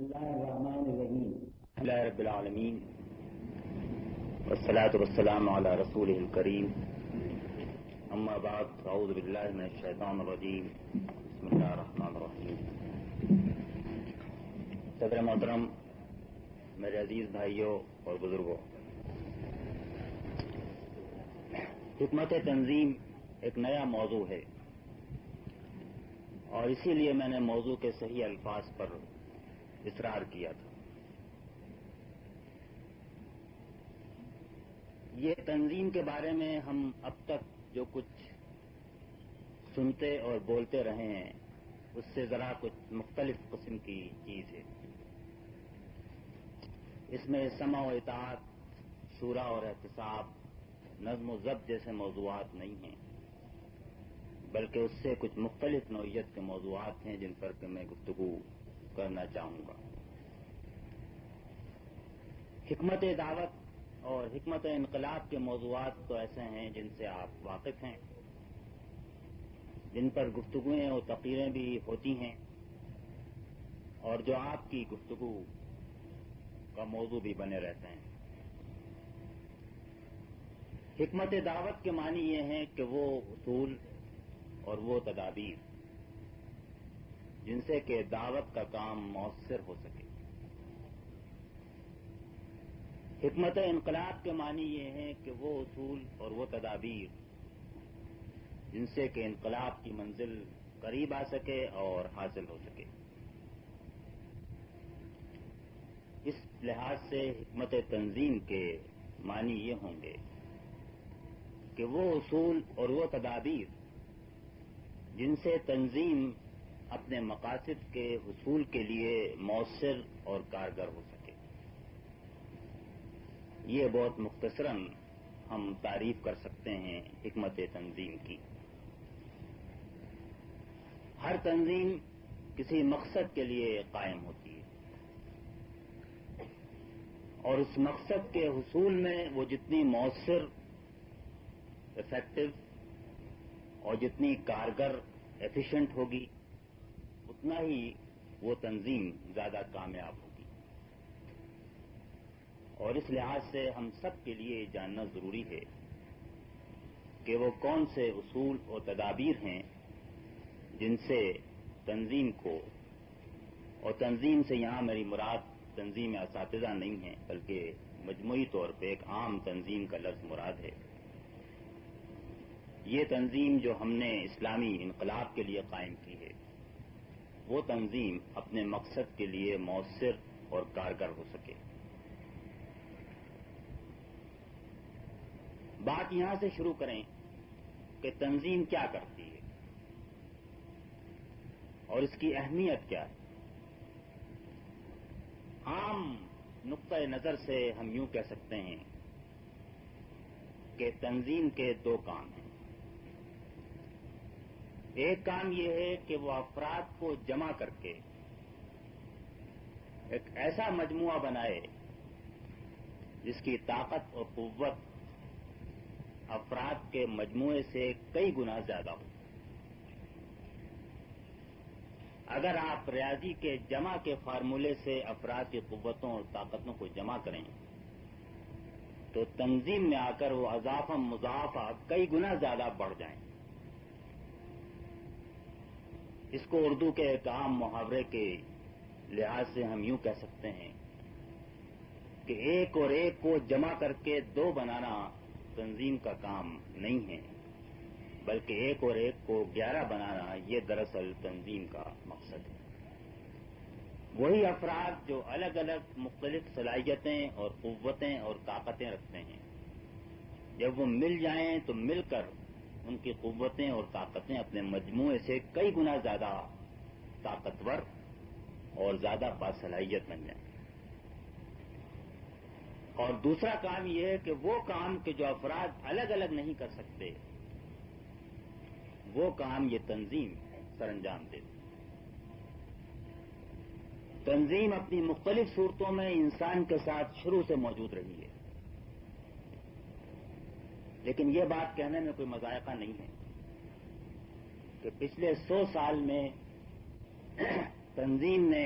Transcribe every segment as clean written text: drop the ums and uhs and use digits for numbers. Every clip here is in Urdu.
الله الرحمن الرحيم الحمد لله رب العالمين والصلاة والسلام على رسوله الكريم اما بعد اعوذ بالله من الشيطان الرجيم بسم الله الرحمن الرحيم. صدر محترم، میرے عزیز بھائیوں اور بزرگوں، حکمت تنظیم ایک نیا موضوع ہے اور اسی لیے میں نے موضوع کے صحیح الفاظ پر اصرار کیا تھا. یہ تنظیم کے بارے میں ہم اب تک جو کچھ سنتے اور بولتے رہے ہیں اس سے ذرا کچھ مختلف قسم کی چیز ہے. اس میں سمع و اطاعت، شورا اور احتساب، نظم و ضبط جیسے موضوعات نہیں ہیں، بلکہ اس سے کچھ مختلف نوعیت کے موضوعات ہیں جن پر کہ میں گفتگو کرنا چاہوں گا. حکمت دعوت اور حکمت انقلاب کے موضوعات تو ایسے ہیں جن سے آپ واقف ہیں، جن پر گفتگویں اور تقریریں بھی ہوتی ہیں اور جو آپ کی گفتگو کا موضوع بھی بنے رہتے ہیں. حکمت دعوت کے معنی یہ ہیں کہ وہ اصول اور وہ تدابیر جن سے کہ دعوت کا کام مؤثر ہو سکے. حکمت انقلاب کے معنی یہ ہے کہ وہ اصول اور وہ تدابیر جن سے کہ انقلاب کی منزل قریب آ سکے اور حاصل ہو سکے. اس لحاظ سے حکمت تنظیم کے معنی یہ ہوں گے کہ وہ اصول اور وہ تدابیر جن سے تنظیم اپنے مقاصد کے حصول کے لیے مؤثر اور کارگر ہو سکے. یہ بہت مختصراً ہم تعریف کر سکتے ہیں حکمت تنظیم کی. ہر تنظیم کسی مقصد کے لیے قائم ہوتی ہے اور اس مقصد کے حصول میں وہ جتنی مؤثر، افیکٹو اور جتنی کارگر، ایفیشینٹ ہوگی، اتنا ہی وہ تنظیم زیادہ کامیاب ہوگی. اور اس لحاظ سے ہم سب کے لیے جاننا ضروری ہے کہ وہ کون سے اصول اور تدابیر ہیں جن سے تنظیم کو، اور تنظیم سے یہاں میری مراد تنظیم اساتذہ نہیں ہے بلکہ مجموعی طور پہ ایک عام تنظیم کا لفظ مراد ہے. یہ تنظیم جو ہم نے اسلامی انقلاب کے لیے قائم کی ہے، وہ تنظیم اپنے مقصد کے لیے مؤثر اور کارگر ہو سکے. بات یہاں سے شروع کریں کہ تنظیم کیا کرتی ہے اور اس کی اہمیت کیا ہے. عام نقطۂ نظر سے ہم یوں کہہ سکتے ہیں کہ تنظیم کے دو کام ہیں. ایک کام یہ ہے کہ وہ افراد کو جمع کر کے ایک ایسا مجموعہ بنائے جس کی طاقت اور قوت افراد کے مجموعے سے کئی گنا زیادہ ہو. اگر آپ ریاضی کے جمع کے فارمولے سے افراد کی قوتوں اور طاقتوں کو جمع کریں تو تنظیم میں آ کر وہ اضافہ مضاعفہ کئی گنا زیادہ بڑھ جائیں. اس کو اردو کے ایک عام محاورے کے لحاظ سے ہم یوں کہہ سکتے ہیں کہ ایک اور ایک کو جمع کر کے دو بنانا تنظیم کا کام نہیں ہے، بلکہ ایک اور ایک کو 11 بنانا یہ دراصل تنظیم کا مقصد ہے. وہی افراد جو الگ الگ مختلف صلاحیتیں اور قوتیں اور طاقتیں رکھتے ہیں، جب وہ مل جائیں تو مل کر ان کی قوتیں اور طاقتیں اپنے مجموعے سے کئی گنا زیادہ طاقتور اور زیادہ باصلاحیت بن جائیں. اور دوسرا کام یہ ہے کہ وہ کام کہ جو افراد الگ الگ نہیں کر سکتے، وہ کام یہ تنظیم سر انجام دیتی. تنظیم اپنی مختلف صورتوں میں انسان کے ساتھ شروع سے موجود رہی ہے، لیکن یہ بات کہنے میں کوئی مذائقہ نہیں ہے کہ پچھلے 100 سال میں تنظیم نے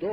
2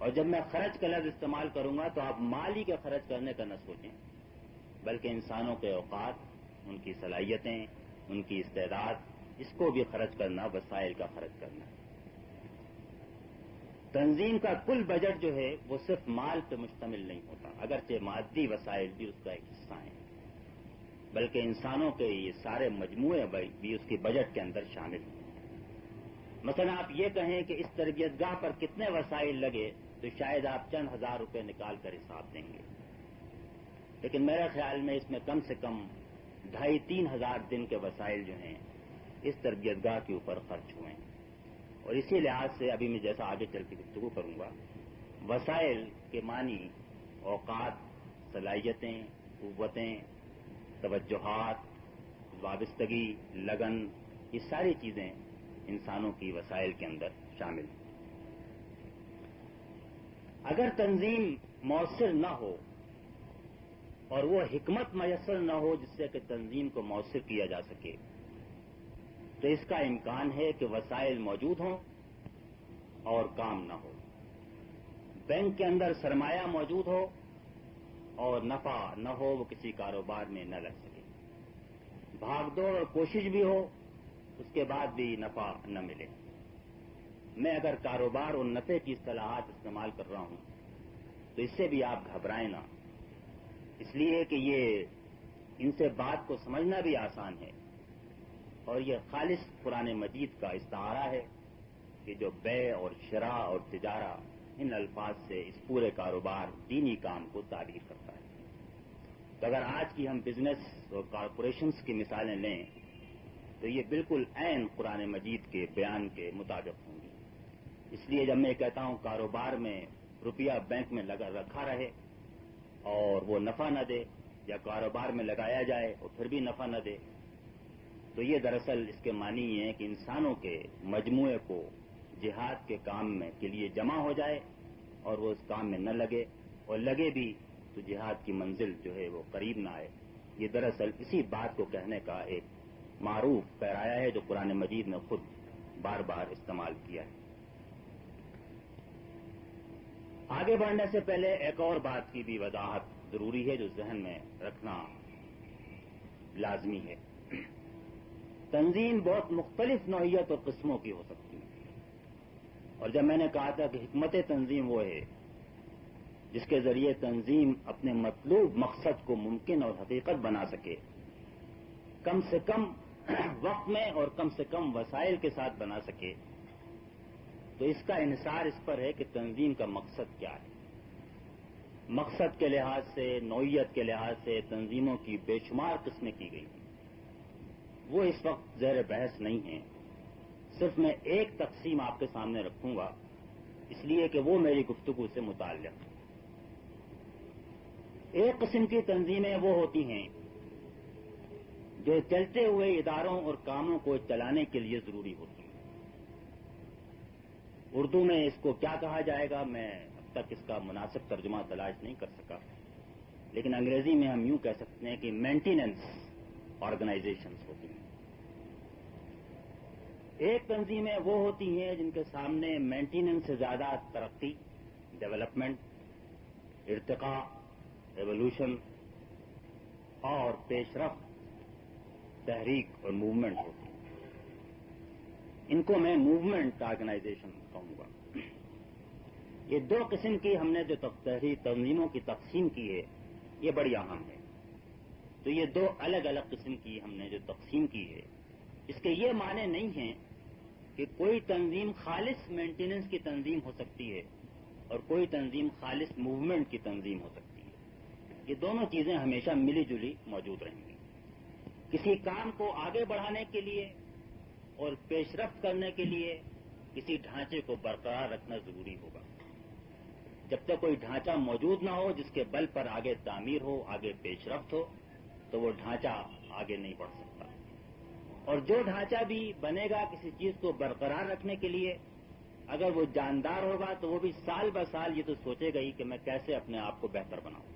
اور جب میں خرچ کا لفظ استعمال کروں گا تو آپ مالی کا خرچ کرنے کا نہ سوچیں، بلکہ انسانوں کے اوقات، ان کی صلاحیتیں، ان کی استعداد، اس کو بھی خرچ کرنا، وسائل کا خرچ کرنا۔ تنظیم کا کل بجٹ جو ہے وہ صرف مال پہ مشتمل نہیں ہوتا، اگرچہ مادی وسائل بھی اس کا ایک حصہ ہیں، بلکہ انسانوں کے یہ سارے مجموعے بھی اس کے بجٹ کے اندر شامل ہیں۔ مثلا آپ یہ کہیں کہ اس تربیت گاہ پر کتنے وسائل لگے تو شاید آپ چند ہزار روپے نکال کر حساب دیں گے، لیکن میرے خیال میں اس میں کم سے کم 2500-3000 ہزار دن کے وسائل جو ہیں اس تربیت گاہ کے اوپر خرچ ہوئے ہیں۔ اور اسی لحاظ سے ابھی میں جیسا آگے چل کے گفتگو کروں گا، وسائل کے معنی اوقات، صلاحیتیں، قوتیں، توجہات، وابستگی، لگن، یہ ساری چیزیں انسانوں کی وسائل کے اندر شامل ہیں۔ اگر تنظیم مؤثر نہ ہو اور وہ حکمت میسر نہ ہو جس سے کہ تنظیم کو مؤثر کیا جا سکے، تو اس کا امکان ہے کہ وسائل موجود ہوں اور کام نہ ہو، بینک کے اندر سرمایہ موجود ہو اور نفع نہ ہو، وہ کسی کاروبار میں نہ لگ سکے، بھاگ دوڑ اور کوشش بھی ہو، اس کے بعد بھی نفع نہ ملے۔ میں اگر کاروبار اور نفع کی اصطلاحات استعمال کر رہا ہوں تو اس سے بھی آپ گھبرائیں نہ، اس لیے کہ یہ ان سے بات کو سمجھنا بھی آسان ہے، اور یہ خالص قرآن مجید کا استعارہ ہے کہ جو بے اور شراء اور تجارہ، ان الفاظ سے اس پورے کاروبار، دینی کام کو تعبیر کرتا ہے۔ تو اگر آج کی ہم بزنس اور کارپوریشنز کی مثالیں لیں تو یہ بالکل عین قرآن مجید کے بیان کے مطابق ہوں گی۔ اس لیے جب میں کہتا ہوں کاروبار میں روپیہ بینک میں لگا رکھا رہے اور وہ نفع نہ دے، یا کاروبار میں لگایا جائے اور پھر بھی نفع نہ دے، تو یہ دراصل اس کے معنی یہ ہے کہ انسانوں کے مجموعے کو جہاد کے کام میں کے لیے جمع ہو جائے اور وہ اس کام میں نہ لگے، اور لگے بھی تو جہاد کی منزل جو ہے وہ قریب نہ آئے۔ یہ دراصل اسی بات کو کہنے کا ایک معروف پیرایا ہے جو قرآن مجید نے خود بار بار استعمال کیا ہے۔ آگے بڑھنے سے پہلے ایک اور بات کی بھی وضاحت ضروری ہے جو ذہن میں رکھنا لازمی ہے۔ تنظیم بہت مختلف نوعیت اور قسموں کی ہو سکتی ہے، اور جب میں نے کہا تھا کہ حکمت تنظیم وہ ہے جس کے ذریعے تنظیم اپنے مطلوب مقصد کو ممکن اور حقیقت بنا سکے، کم سے کم وقت میں اور کم سے کم وسائل کے ساتھ بنا سکے، تو اس کا انحصار اس پر ہے کہ تنظیم کا مقصد کیا ہے۔ مقصد کے لحاظ سے، نوعیت کے لحاظ سے تنظیموں کی بے شمار قسمیں کی گئی ہیں، وہ اس وقت زیر بحث نہیں ہیں۔ صرف میں ایک تقسیم آپ کے سامنے رکھوں گا، اس لیے کہ وہ میری گفتگو سے متعلق ہے۔ ایک قسم کی تنظیمیں وہ ہوتی ہیں جو چلتے ہوئے اداروں اور کاموں کو چلانے کے لیے ضروری ہوتی ہیں۔ اردو میں اس کو کیا کہا جائے گا، میں اب تک اس کا مناسب ترجمہ تلاش نہیں کر سکا، لیکن انگریزی میں ہم یوں کہہ سکتے ہیں کہ مینٹیننس آرگنائزیشنز ہوتی ہیں۔ ایک تنظیمیں وہ ہوتی ہیں جن کے سامنے مینٹیننس سے زیادہ ترقی، ڈیولپمنٹ، ارتقاء، ایوولوشن اور پیش رفت، تحریک اور موومنٹ ہوتی ہے۔ ان کو میں موومنٹ آرگنائزیشن کہوں گا۔ یہ دو قسم کی ہم نے جو تنظیموں کی تقسیم کی ہے یہ بڑی اہم ہے۔ تو یہ دو الگ الگ قسم کی ہم نے جو تقسیم کی ہے، اس کے یہ معنی نہیں ہیں کہ کوئی تنظیم خالص مینٹیننس کی تنظیم ہو سکتی ہے اور کوئی تنظیم خالص موومنٹ کی تنظیم ہو سکتی ہے۔ یہ دونوں چیزیں ہمیشہ ملی جلی موجود رہیں گی۔ کسی کام کو آگے بڑھانے کے لیے اور پیش رفت کرنے کے لیے کسی ڈھانچے کو برقرار رکھنا ضروری ہوگا۔ جب تک کوئی ڈھانچہ موجود نہ ہو جس کے بل پر آگے تعمیر ہو، آگے پیش رفت ہو، تو وہ ڈھانچہ آگے نہیں بڑھ سکتا۔ اور جو ڈھانچہ بھی بنے گا کسی چیز کو برقرار رکھنے کے لیے، اگر وہ جاندار ہوگا تو وہ بھی سال بہ سال یہ تو سوچے گا ہی کہ میں کیسے اپنے آپ کو بہتر بناؤں۔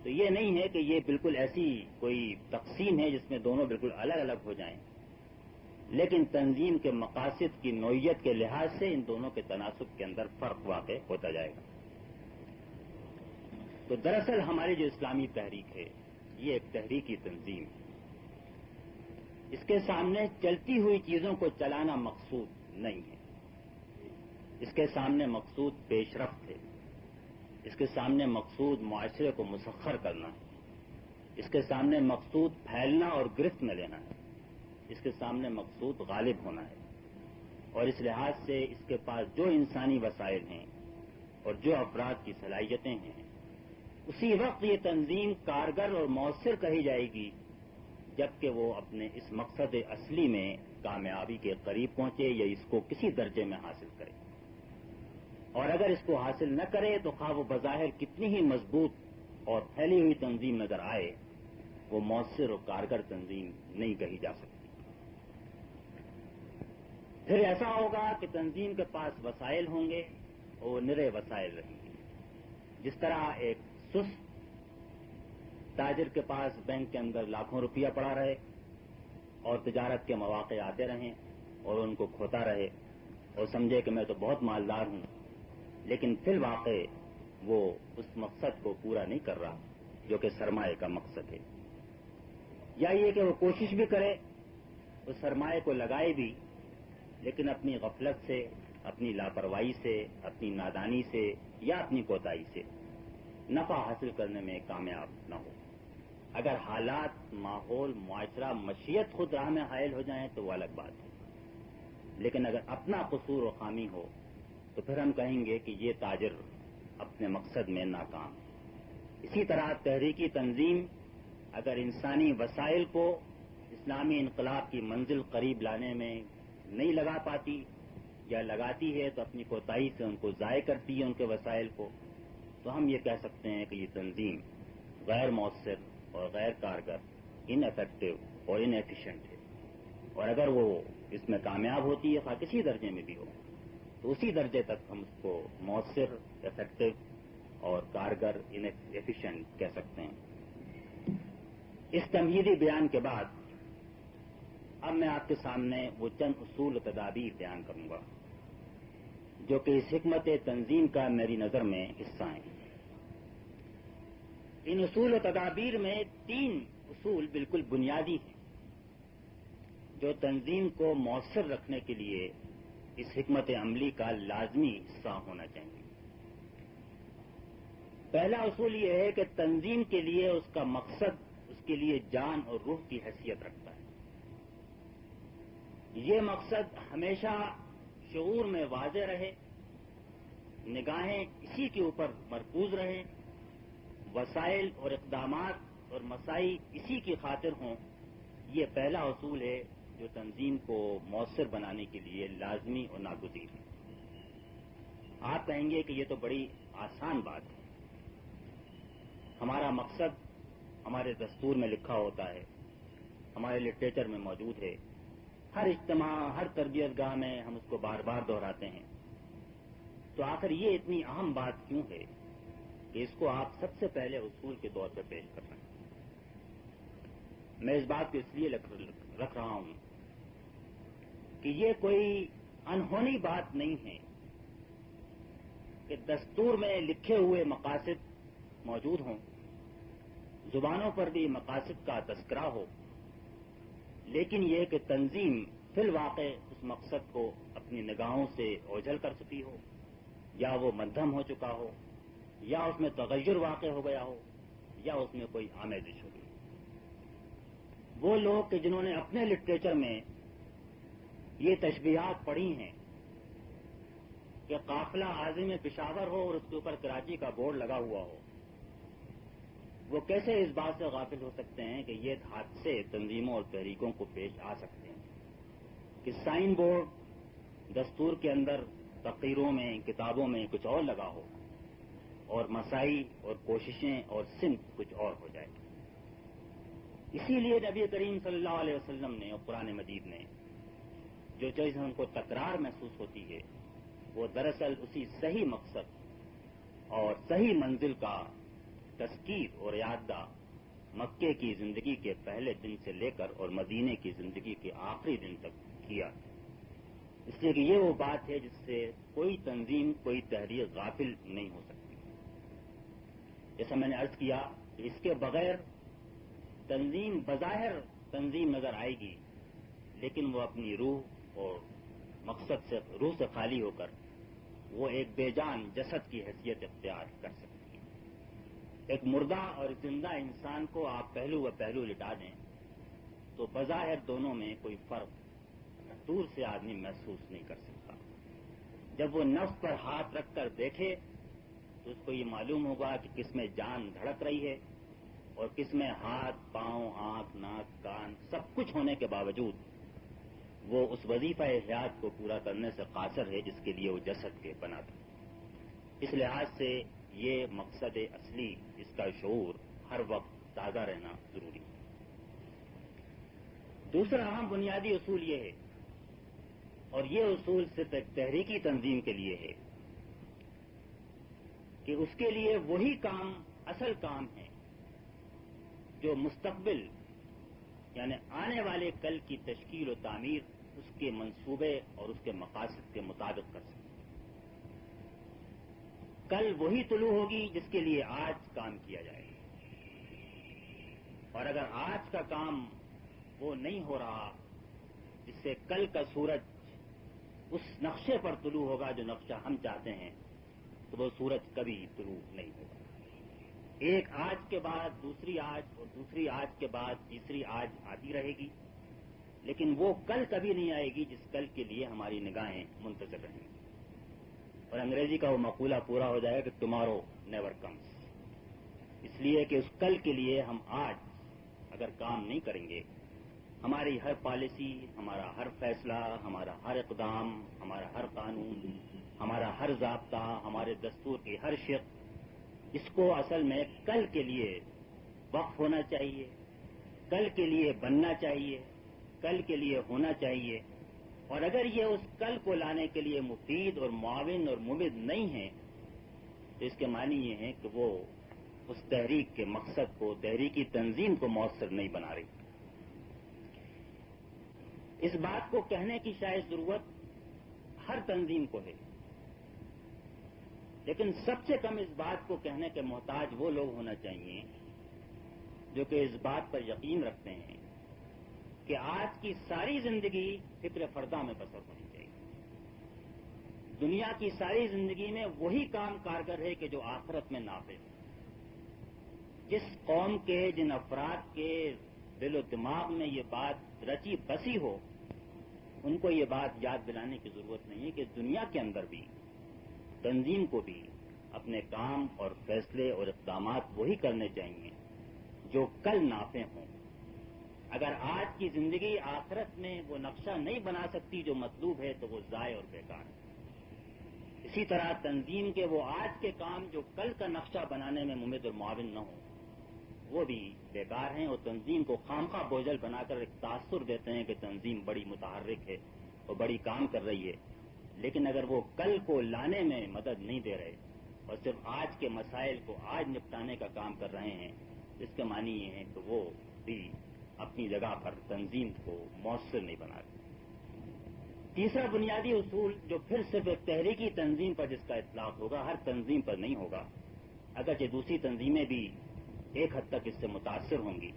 تو یہ نہیں ہے کہ یہ بالکل ایسی کوئی تقسیم ہے جس میں دونوں بالکل الگ الگ ہو جائیں۔ لیکن تنظیم کے مقاصد کی نوعیت کے لحاظ سے ان دونوں کے تناسب کے اندر فرق واقع ہوتا جائے گا۔ تو دراصل ہماری جو اسلامی تحریک ہے یہ ایک تحریکی تنظیم ہے۔ اس کے سامنے چلتی ہوئی چیزوں کو چلانا مقصود نہیں ہے، اس کے سامنے مقصود پیش رفت ہے، اس کے سامنے مقصود معاشرے کو مسخر کرنا ہے، اس کے سامنے مقصود پھیلنا اور گرفت میں لینا ہے، اس کے سامنے مقصود غالب ہونا ہے۔ اور اس لحاظ سے اس کے پاس جو انسانی وسائل ہیں اور جو افراد کی صلاحیتیں ہیں، اسی وقت یہ تنظیم کارگر اور مؤثر کہی جائے گی جبکہ وہ اپنے اس مقصد اصلی میں کامیابی کے قریب پہنچے یا اس کو کسی درجے میں حاصل کرے۔ اور اگر اس کو حاصل نہ کرے تو خواہ وہ بظاہر کتنی ہی مضبوط اور پھیلی ہوئی تنظیم نظر آئے، وہ مؤثر اور کارگر تنظیم نہیں کہی جا سکتی۔ پھر ایسا ہوگا کہ تنظیم کے پاس وسائل ہوں گے اور وہ نرے وسائل رہیں گے، جس طرح ایک سست تاجر کے پاس بینک کے اندر لاکھوں روپیہ پڑا رہے اور تجارت کے مواقع آتے رہیں اور ان کو کھوتا رہے اور سمجھے کہ میں تو بہت مالدار ہوں، لیکن فی الواقع وہ اس مقصد کو پورا نہیں کر رہا جو کہ سرمایہ کا مقصد ہے۔ یا یہ کہ وہ کوشش بھی کرے، اس سرمایہ کو لگائے بھی، لیکن اپنی غفلت سے، اپنی لاپرواہی سے، اپنی نادانی سے یا اپنی کوتاہی سے نفع حاصل کرنے میں کامیاب نہ ہو۔ اگر حالات، ماحول، معاشرہ، مشیت خود راہ میں حائل ہو جائیں تو وہ الگ بات ہے، لیکن اگر اپنا قصور و خامی ہو تو پھر ہم کہیں گے کہ یہ تاجر اپنے مقصد میں ناکام ہے۔ اسی طرح تحریکی تنظیم اگر انسانی وسائل کو اسلامی انقلاب کی منزل قریب لانے میں نہیں لگا پاتی یا لگاتی ہے تو اپنی کوتاہی سے ان کو ضائع کرتی ہے ان کے وسائل کو، تو ہم یہ کہہ سکتے ہیں کہ یہ تنظیم غیر مؤثر اور غیر کارگر، ان افیکٹو اور ان ایفیشینٹ ہے۔ اور اگر وہ اس میں کامیاب ہوتی ہے، خواہ کسی درجے میں بھی ہو، تو اسی درجے تک ہم اس کو مؤثر، افیکٹو اور کارگر، ان ایفیشینٹ کہہ سکتے ہیں۔ اس تمہیدی بیان کے بعد اب میں آپ کے سامنے وہ چند اصول و تدابیر بیان کروں گا جو کہ اس حکمت تنظیم کا میری نظر میں حصہ ہیں۔ ان اصول و تدابیر میں 3 اصول بالکل بنیادی ہیں جو تنظیم کو مؤثر رکھنے کے لیے اس حکمت عملی کا لازمی حصہ ہونا چاہیے۔ پہلا اصول یہ ہے کہ تنظیم کے لیے اس کا مقصد اس کے لیے جان اور روح کی حیثیت رکھتا ہے۔ یہ مقصد ہمیشہ شعور میں واضح رہے، نگاہیں اسی کے اوپر مرکوز رہیں، وسائل اور اقدامات اور مساعی اسی کی خاطر ہوں۔ یہ پہلا اصول ہے جو تنظیم کو مؤثر بنانے کے لیے لازمی اور ناگزیر ہے۔ آپ کہیں گے کہ یہ تو بڑی آسان بات ہے، ہمارا مقصد ہمارے دستور میں لکھا ہوتا ہے، ہمارے لٹریچر میں موجود ہے، ہر اجتماع، ہر تربیت گاہ میں ہم اس کو بار بار دہراتے ہیں، تو آخر یہ اتنی اہم بات کیوں ہے کہ اس کو آپ سب سے پہلے اصول کے طور پر پیش کر رہے ہیں؟ میں اس بات کو اس لیے رکھ رہا ہوں کہ یہ کوئی انہونی بات نہیں ہے کہ دستور میں لکھے ہوئے مقاصد موجود ہوں، زبانوں پر بھی مقاصد کا تذکرہ ہو، لیکن یہ کہ تنظیم فی الواقع اس مقصد کو اپنی نگاہوں سے اوجھل کر چکی ہو، یا وہ مدھم ہو چکا ہو، یا اس میں تغیر واقع ہو گیا ہو، یا اس میں کوئی آمیزش ہو گئی۔ وہ لوگ کہ جنہوں نے اپنے لٹریچر میں یہ تشبیہات پڑھی ہیں کہ قافلہ عازم پشاور ہو اور اس کے اوپر کراچی کا بورڈ لگا ہوا ہو، وہ کیسے اس بات سے غافل ہو سکتے ہیں کہ یہ حادثے تنظیموں اور تحریکوں کو پیش آ سکتے ہیں کہ سائن بورڈ دستور کے اندر تقریروں میں، کتابوں میں کچھ اور لگا ہو اور مساعی اور کوششیں اور سمت کچھ اور ہو جائے۔ اسی لیے نبی کریم صلی اللہ علیہ وسلم نے اور قرآن مجید نے جو چیز ہم کو تکرار محسوس ہوتی ہے، وہ دراصل اسی صحیح مقصد اور صحیح منزل کا تذکیر اور اعادہ مکے کی زندگی کے پہلے دن سے لے کر اور مدینے کی زندگی کے آخری دن تک کیا، اس لیے کہ یہ وہ بات ہے جس سے کوئی تنظیم، کوئی تحریک غافل نہیں ہو سکتی۔ جیسا میں نے عرض کیا کہ اس کے بغیر تنظیم بظاہر تنظیم نظر آئے گی، لیکن وہ اپنی روح اور مقصد سے، روح سے خالی ہو کر وہ ایک بے جان جسد کی حیثیت اختیار کر سکتی ہے۔ ایک مردہ اور زندہ انسان کو آپ پہلو و پہلو لٹا دیں تو بظاہر دونوں میں کوئی فرق دور سے آدمی محسوس نہیں کر سکتا۔ جب وہ نفس پر ہاتھ رکھ کر دیکھے تو اس کو یہ معلوم ہوگا کہ کس میں جان دھڑک رہی ہے اور کس میں ہاتھ، پاؤں، آنکھ، ناک، کان سب کچھ ہونے کے باوجود وہ اس وظیفہ حیات کو پورا کرنے سے قاصر ہے جس کے لیے وہ جسد کے بنا تھا۔ اس لحاظ سے یہ مقصد اصلی، اس کا شعور ہر وقت تازہ رہنا ضروری ہے۔ دوسرا اہم بنیادی اصول یہ ہے، اور یہ اصول صرف ایک تحریکی تنظیم کے لیے ہے، کہ اس کے لیے وہی کام اصل کام ہے جو مستقبل یعنی آنے والے کل کی تشکیل و تعمیر اس کے منصوبے اور اس کے مقاصد کے مطابق کر سکے۔ کل وہی طلوع ہوگی جس کے لیے آج کام کیا جائے، اور اگر آج کا کام وہ نہیں ہو رہا جس سے کل کا سورج اس نقشے پر طلوع ہوگا جو نقشہ ہم چاہتے ہیں، تو وہ سورج کبھی طلوع نہیں ہوگا۔ ایک آج کے بعد دوسری آج، اور دوسری آج کے بعد تیسری آج آتی رہے گی، لیکن وہ کل کبھی نہیں آئے گی جس کل کے لیے ہماری نگاہیں منتظر رہیں گی۔ اور انگریزی کا وہ مقولہ پورا ہو جائے کہ ٹمارو نیور کمس، اس لیے کہ اس کل کے لیے ہم آج اگر کام نہیں کریں گے، ہماری ہر پالیسی، ہمارا ہر فیصلہ، ہمارا ہر اقدام، ہمارا ہر قانون، ہمارا ہر ضابطہ، ہمارے دستور کی ہر شق، اس کو اصل میں کل کے لیے وقف ہونا چاہیے، کل کے لیے بننا چاہیے، کل کے لیے ہونا چاہیے۔ اور اگر یہ اس کل کو لانے کے لیے مفید اور معاون اور ممد نہیں ہے تو اس کے معنی یہ ہے کہ وہ اس تحریک کے مقصد کو، تحریکی تنظیم کو مؤثر نہیں بنا رہی۔ اس بات کو کہنے کی شاید ضرورت ہر تنظیم کو ہے، لیکن سب سے کم اس بات کو کہنے کے محتاج وہ لوگ ہونا چاہیے جو کہ اس بات پر یقین رکھتے ہیں کہ آج کی ساری زندگی فکر فردہ میں بسر ہونی چاہیے۔ دنیا کی ساری زندگی میں وہی کام کارگر ہے کہ جو آخرت میں نافع ہو۔ جس قوم کے، جن افراد کے دل و دماغ میں یہ بات رچی بسی ہو، ان کو یہ بات یاد دلانے کی ضرورت نہیں ہے کہ دنیا کے اندر بھی تنظیم کو بھی اپنے کام اور فیصلے اور اقدامات وہی کرنے چاہیے جو کل نافع ہوں۔ اگر آج کی زندگی آخرت میں وہ نقشہ نہیں بنا سکتی جو مطلوب ہے تو وہ ضائع اور بیکار ہے۔ اسی طرح تنظیم کے وہ آج کے کام جو کل کا نقشہ بنانے میں ممد اور معاون نہ ہوں، وہ بھی بیکار ہیں، اور تنظیم کو خامخواہ بوجھل بنا کر ایک تاثر دیتے ہیں کہ تنظیم بڑی متحرک ہے اور بڑی کام کر رہی ہے، لیکن اگر وہ کل کو لانے میں مدد نہیں دے رہے اور صرف آج کے مسائل کو آج نپٹانے کا کام کر رہے ہیں، اس کا معنی یہ ہے کہ وہ بھی اپنی جگہ پر تنظیم کو مؤثر نہیں بنا رہے۔ تیسرا بنیادی اصول جو پھر صرف ایک تحریکی تنظیم پر جس کا اطلاق ہوگا، ہر تنظیم پر نہیں ہوگا، اگرچہ دوسری تنظیمیں بھی ایک حد تک اس سے متاثر ہوں گی،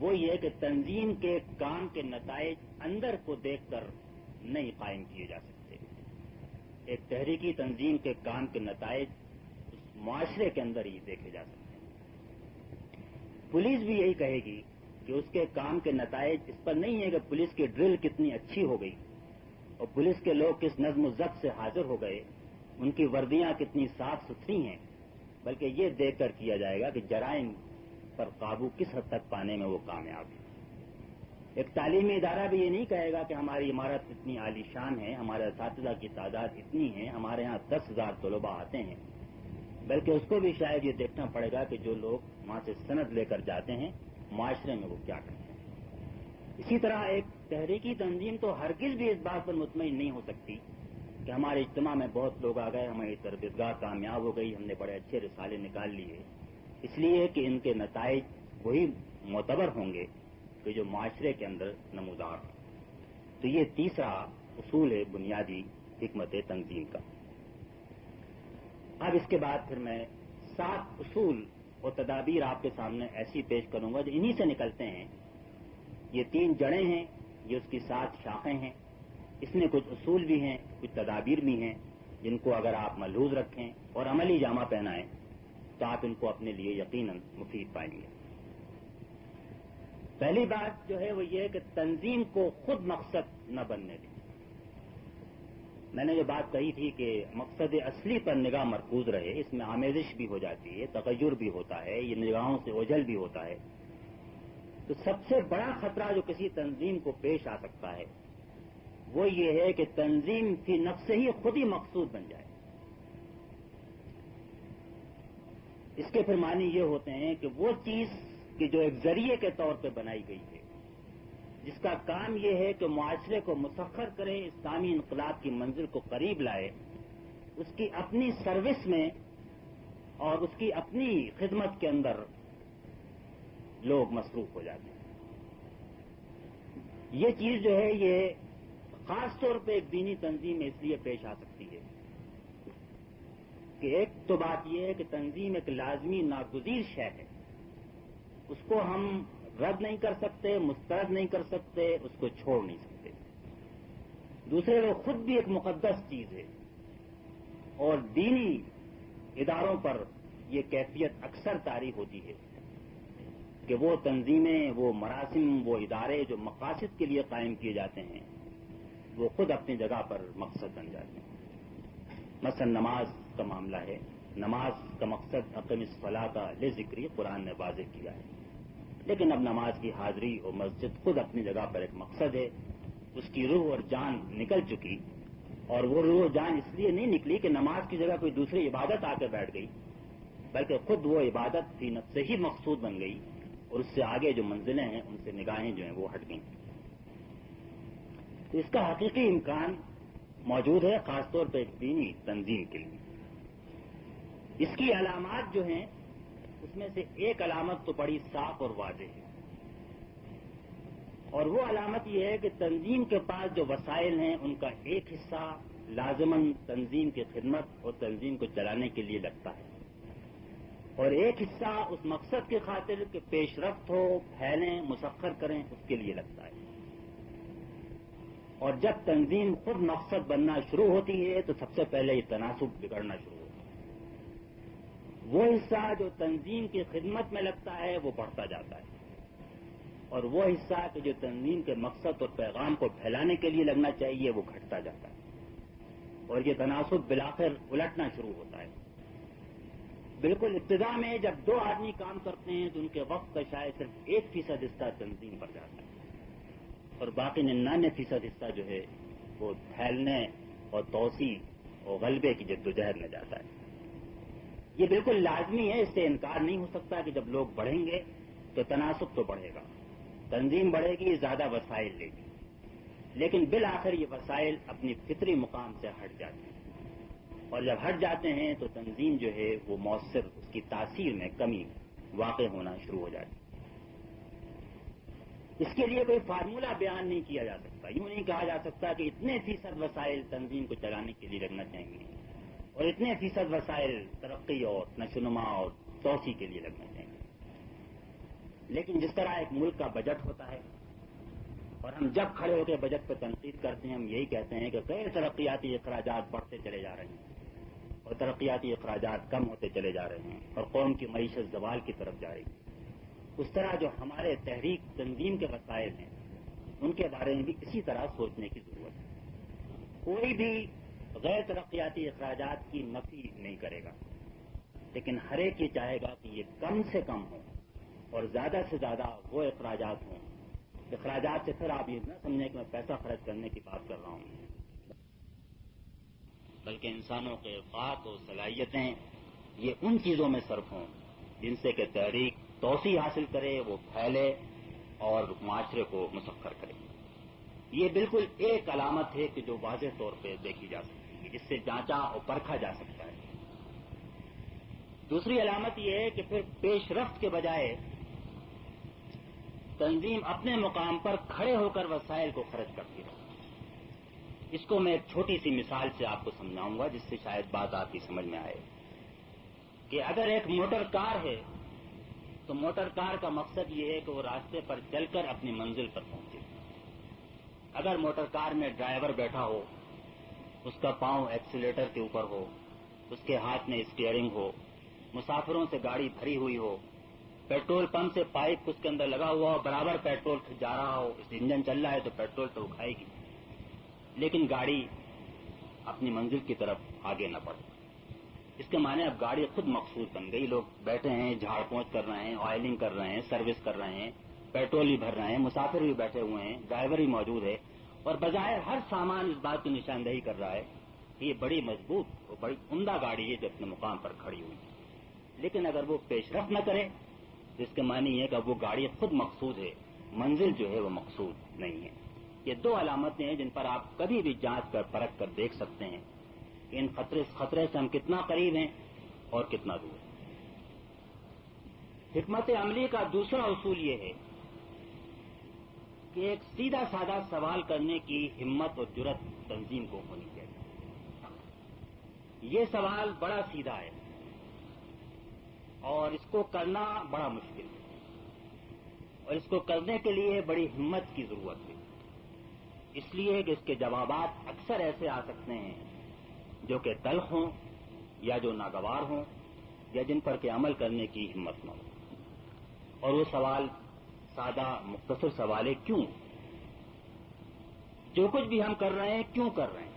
وہ یہ کہ تنظیم کے کام کے نتائج اندر کو دیکھ کر نہیں قائم کیے جا سکتے۔ ایک تحریکی تنظیم کے کام کے نتائج اس معاشرے کے اندر ہی دیکھے جا سکتے ہیں۔ پولیس بھی یہی کہے گی کہ اس کے کام کے نتائج اس پر نہیں ہے کہ پولیس کی ڈرل کتنی اچھی ہو گئی اور پولیس کے لوگ کس نظم و ضبط سے حاضر ہو گئے، ان کی وردیاں کتنی صاف ستھری ہیں، بلکہ یہ دیکھ کر کیا جائے گا کہ جرائم پر قابو کس حد تک پانے میں وہ کامیاب ہے۔ ایک تعلیمی ادارہ بھی یہ نہیں کہے گا کہ ہماری عمارت اتنی عالی شان ہے، ہمارے اساتذہ کی تعداد اتنی ہے، ہمارے ہاں 10,000 طلباء آتے ہیں، بلکہ اس کو بھی شاید یہ دیکھنا پڑے گا کہ جو لوگ وہاں سے سند لے کر جاتے ہیں معاشرے میں وہ کیا کرتے ہیں۔ اسی طرح ایک تحریکی تنظیم تو ہرگز بھی اس بات پر مطمئن نہیں ہو سکتی کہ ہمارے اجتماع میں بہت لوگ آ گئے، ہماری تربیتگاہ کامیاب ہو گئی، ہم نے بڑے اچھے رسالے نکال لیے، اس لیے کہ ان کے نتائج وہی معتبر ہوں گے کہ جو معاشرے کے اندر نمودار ہوں۔ تو تو یہ تیسرا اصول ہے بنیادی حکمت تنظیم کا۔ اب اس کے بعد پھر میں 7 اصول اور تدابیر آپ کے سامنے ایسی پیش کروں گا جو انہی سے نکلتے ہیں۔ یہ 3 جڑیں ہیں، یہ اس کی 7 شاخیں ہیں، اس میں کچھ اصول بھی ہیں، کچھ تدابیر بھی ہیں، جن کو اگر آپ ملحوظ رکھیں اور عملی جامہ پہنائیں تو آپ ان کو اپنے لیے یقیناً مفید پائیں گے۔ پہلی بات جو ہے وہ یہ ہے کہ تنظیم کو خود مقصد نہ بننے دیں۔ میں نے جو بات کہی تھی کہ مقصد اصلی پر نگاہ مرکوز رہے، اس میں آمیزش بھی ہو جاتی ہے، تغیر بھی ہوتا ہے، یہ نگاہوں سے اوجھل بھی ہوتا ہے، تو سب سے بڑا خطرہ جو کسی تنظیم کو پیش آ سکتا ہے وہ یہ ہے کہ تنظیم فی نفس ہی خود ہی مقصود بن جائے۔ اس کے پھر معنی یہ ہوتے ہیں کہ وہ چیز کہ جو ایک ذریعے کے طور پہ بنائی گئی ہے، جس کا کام یہ ہے کہ معاشرے کو مسخر کرے، اسلامی انقلاب کی منزل کو قریب لائے، اس کی اپنی سروس میں اور اس کی اپنی خدمت کے اندر لوگ مصروف ہو جاتے ہیں۔ یہ چیز جو ہے یہ خاص طور پہ ایک دینی تنظیم میں اس لیے پیش آ سکتی ہے کہ ایک تو بات یہ ہے کہ تنظیم ایک لازمی ناگزیر شے ہے، اس کو ہم رد نہیں کر سکتے، مسترد نہیں کر سکتے، اس کو چھوڑ نہیں سکتے۔ دوسرے وہ خود بھی ایک مقدس چیز ہے، اور دینی اداروں پر یہ کیفیت اکثر طاری ہوتی ہے کہ وہ تنظیمیں، وہ مراسم، وہ ادارے جو مقاصد کے لیے قائم کیے جاتے ہیں وہ خود اپنی جگہ پر مقصد بن جاتے ہیں۔ مثلا نماز کا معاملہ ہے، نماز کا مقصد اقیم الصلاۃ لذکری قرآن نے واضح کیا ہے، لیکن اب نماز کی حاضری اور مسجد خود اپنی جگہ پر ایک مقصد ہے، اس کی روح اور جان نکل چکی، اور وہ روح اور جان اس لیے نہیں نکلی کہ نماز کی جگہ کوئی دوسری عبادت آ کے بیٹھ گئی، بلکہ خود وہ عبادت فی نفس سے ہی مقصود بن گئی، اور اس سے آگے جو منزلیں ہیں ان سے نگاہیں جو ہیں وہ ہٹ گئیں۔ تو اس کا حقیقی امکان موجود ہے، خاص طور پہ ایک دینی تنظیم کے لیے۔ اس کی علامات جو ہیں اس میں سے ایک علامت تو بڑی صاف اور واضح ہے، اور وہ علامت یہ ہے کہ تنظیم کے پاس جو وسائل ہیں ان کا ایک حصہ لازماً تنظیم کی خدمت اور تنظیم کو چلانے کے لیے لگتا ہے، اور ایک حصہ اس مقصد کی خاطر کہ پیش رفت ہو، پھیلیں، مسخر کریں، اس کے لیے لگتا ہے۔ اور جب تنظیم خود مقصد بننا شروع ہوتی ہے تو سب سے پہلے یہ تناسب بگڑنا شروع ہوتا ہے۔ وہ حصہ جو تنظیم کی خدمت میں لگتا ہے وہ بڑھتا جاتا ہے، اور وہ حصہ کہ جو تنظیم کے مقصد اور پیغام کو پھیلانے کے لیے لگنا چاہیے وہ گھٹتا جاتا ہے، اور یہ تناسب بالآخر الٹنا شروع ہوتا ہے۔ بالکل ابتدا میں جب 2 آدمی کام کرتے ہیں تو ان کے وقت کا شاید صرف 1% حصہ تنظیم پر جاتا ہے، اور باقی 99% حصہ جو ہے وہ پھیلنے اور توسیع اور غلبے کی جدوجہد میں جاتا ہے۔ یہ بالکل لازمی ہے، اس سے انکار نہیں ہو سکتا کہ جب لوگ بڑھیں گے تو تناسب تو بڑھے گا، تنظیم بڑھے گی، زیادہ وسائل لے گی، لیکن بالآخر یہ وسائل اپنی فطری مقام سے ہٹ جاتے ہیں، اور جب ہٹ جاتے ہیں تو تنظیم جو ہے وہ مؤثر، اس کی تاثیر میں کمی واقع ہونا شروع ہو جاتی ہے۔ اس کے لیے کوئی فارمولہ بیان نہیں کیا جا سکتا، یوں نہیں کہا جا سکتا کہ اتنے فیصد وسائل تنظیم کو چلانے کے لیے لگنا چاہیے اور اتنے فیصد وسائل ترقی اور نشوونما اور توسیع کے لیے لگنا چاہیے۔ لیکن جس طرح ایک ملک کا بجٹ ہوتا ہے، اور ہم جب کھڑے ہو کے بجٹ پہ تنقید کرتے ہیں ہم یہی کہتے ہیں کہ غیر ترقیاتی اخراجات بڑھتے چلے جا رہے ہیں اور ترقیاتی اخراجات کم ہوتے چلے جا رہے ہیں اور قوم کی معیشت زوال کی طرف جا رہی ہے، اس طرح جو ہمارے تحریک تنظیم کے وسائل ہیں ان کے بارے میں بھی اسی طرح سوچنے کی ضرورت ہے۔ کوئی بھی غیر ترقیاتی اخراجات کی نفی نہیں کرے گا، لیکن ہر ایک یہ چاہے گا کہ یہ کم سے کم ہوں اور زیادہ سے زیادہ وہ اخراجات ہوں۔ اخراجات سے پھر آپ یہ نہ سمجھیں کہ میں پیسہ خرچ کرنے کی بات کر رہا ہوں، بلکہ انسانوں کے اوقات اور صلاحیتیں یہ ان چیزوں میں صرف ہوں جن سے کہ تحریک توسیع حاصل کرے، وہ پھیلے اور معاشرے کو مسخر کرے۔ یہ بالکل ایک علامت ہے کہ جو واضح طور پہ دیکھی جا سکتی ہے، جس سے جانچا اور پرکھا جا سکتا ہے۔ دوسری علامت یہ ہے کہ پھر پیش رفت کے بجائے تنظیم اپنے مقام پر کھڑے ہو کر وسائل کو خرچ کرتی رہے۔ اس کو میں ایک چھوٹی سی مثال سے آپ کو سمجھاؤں گا جس سے شاید بات آپ کی سمجھ میں آئے کہ اگر ایک موٹر کار ہے تو موٹر کار کا مقصد یہ ہے کہ وہ راستے پر چل کر اپنی منزل پر پہنچے. اگر موٹر کار میں ڈرائیور بیٹھا ہو، اس کا پاؤں ایکسیلیٹر کے اوپر ہو، اس کے ہاتھ میں اسٹیئرنگ ہو، مسافروں سے گاڑی بھری ہوئی ہو، پیٹرول پمپ سے پائپ اس کے اندر لگا ہوا ہو، برابر پیٹرول جا رہا ہو، اس انجن چل رہا ہے تو پیٹرول تو اکھائے گی، لیکن گاڑی اپنی منزل کی طرف آگے نہ بڑھے. اس کے معنی اب گاڑی خود مقصود بن گئی. لوگ بیٹھے ہیں، جھاڑ پونچھ کر رہے ہیں، آئلنگ کر رہے ہیں، سروس کر رہے ہیں، پیٹرول بھی بھر رہے ہیں، مسافر بھی بیٹھے ہوئے ہیں، ڈرائیور بھی موجود ہے، اور بظاہر ہر سامان اس بات کی نشاندہی کر رہا ہے کہ یہ بڑی مضبوط اور بڑی عمدہ گاڑی ہے جو اپنے مقام پر کھڑی ہوئی ہے. لیکن اگر وہ پیش رفت نہ کرے تو اس کے معنی یہ کہ وہ گاڑی خود مقصود ہے، منزل جو ہے وہ مقصود نہیں ہے. یہ دو علامتیں ہیں جن پر آپ کبھی بھی جانچ کر پرکھ کر دیکھ سکتے ہیں کہ ان خطرے سے ہم کتنا قریب ہیں اور کتنا دور. حکمت عملی کا دوسرا اصول یہ ہے کہ ایک سیدھا سادہ سوال کرنے کی ہمت اور جرت تنظیم کو ہونی چاہیے. یہ سوال بڑا سیدھا ہے اور اس کو کرنا بڑا مشکل ہے، اور اس کو کرنے کے لیے بڑی ہمت کی ضرورت ہے. اس لیے کہ اس کے جوابات اکثر ایسے آ سکتے ہیں جو کہ تلخ ہوں یا جو ناگوار ہوں یا جن پر کہ عمل کرنے کی ہمت نہ ہو. اور وہ سوال سادہ مختصر سوال ہے، کیوں؟ جو کچھ بھی ہم کر رہے ہیں کیوں کر رہے ہیں؟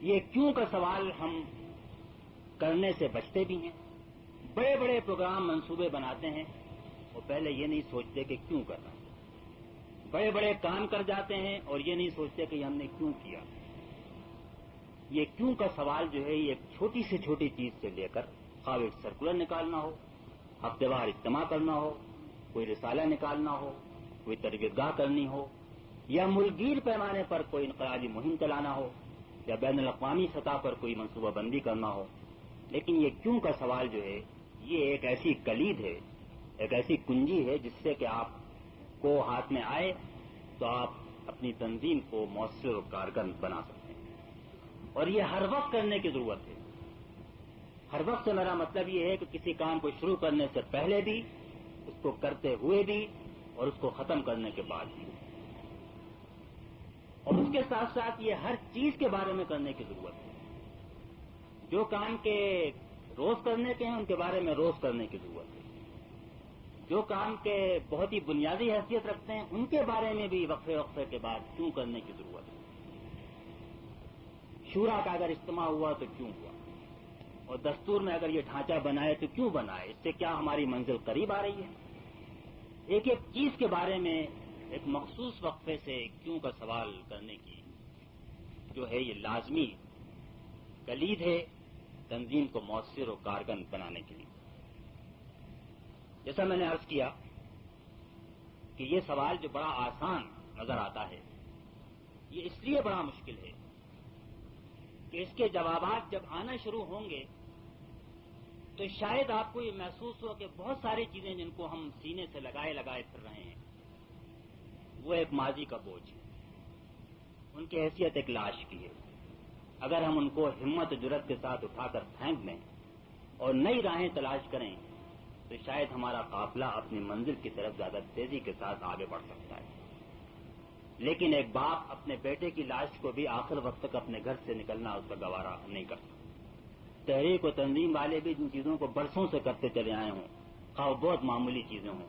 یہ کیوں کا سوال ہم کرنے سے بچتے بھی ہیں. بڑے بڑے پروگرام منصوبے بناتے ہیں اور پہلے یہ نہیں سوچتے کہ کیوں کر رہے ہیں. بڑے بڑے کام کر جاتے ہیں اور یہ نہیں سوچتے کہ ہم نے کیوں کیا. یہ کیوں کا سوال جو ہے یہ ایک چھوٹی سے چھوٹی چیز سے لے کر خواہ ایک سرکولر نکالنا ہو، ہفتے وار اجتماع کرنا ہو، کوئی رسالہ نکالنا ہو، کوئی تربیت گاہ کرنی ہو، یا ملکگیر پیمانے پر کوئی انقلابی مہم چلانا ہو، یا بین الاقوامی سطح پر کوئی منصوبہ بندی کرنا ہو. لیکن یہ کیوں کا سوال جو ہے یہ ایک ایسی کلید ہے، ایک ایسی کنجی ہے جس سے کہ آپ کو ہاتھ میں آئے تو آپ اپنی تنظیم کو مؤثر اور کارگر بنا سکتے ہیں. اور یہ ہر وقت کرنے کی ضرورت ہے. ہر وقت سے میرا مطلب یہ ہے کہ کسی کام کو شروع کرنے سے پہلے بھی، اس کو کرتے ہوئے بھی، اور اس کو ختم کرنے کے بعد بھی. اور اس کے ساتھ ساتھ یہ ہر چیز کے بارے میں کرنے کی ضرورت ہے. جو کام کے روز کرنے کے ہیں ان کے بارے میں روز کرنے کی ضرورت ہے. جو کام کے بہت ہی بنیادی حیثیت رکھتے ہیں ان کے بارے میں بھی وقفے وقفے کے بعد کیوں کرنے کی ضرورت ہے. شورا کا اگر اجتماع ہوا تو کیوں ہوا، اور دستور میں اگر یہ ڈھانچہ بنائے تو کیوں بنائے، اس سے کیا ہماری منزل قریب آ رہی ہے. ایک ایک چیز کے بارے میں ایک مخصوص وقفے سے کیوں کا سوال کرنے کی جو ہے یہ لازمی کلید ہے تنظیم کو مؤثر اور کارگر بنانے کے لیے. جیسا میں نے عرض کیا کہ یہ سوال جو بڑا آسان نظر آتا ہے یہ اس لیے بڑا مشکل ہے کہ اس کے جوابات جب آنا شروع ہوں گے تو شاید آپ کو یہ محسوس ہو کہ بہت ساری چیزیں جن کو ہم سینے سے لگائے پھر رہے ہیں وہ ایک ماضی کا بوجھ ہے، ان کی حیثیت ایک لاش کی ہے. اگر ہم ان کو ہمت و جرت کے ساتھ اٹھا کر پھینک دیں اور نئی راہیں تلاش کریں تو شاید ہمارا قافلہ اپنی منزل کی طرف زیادہ تیزی کے ساتھ آگے بڑھ سکتا ہے. لیکن ایک باپ اپنے بیٹے کی لاش کو بھی آخر وقت تک اپنے گھر سے نکلنا اس کا گوارا نہیں کرتا. تحریک و تنظیم والے بھی جن چیزوں کو برسوں سے کرتے چلے آئے ہوں، خواہ بہت معمولی چیزیں ہوں،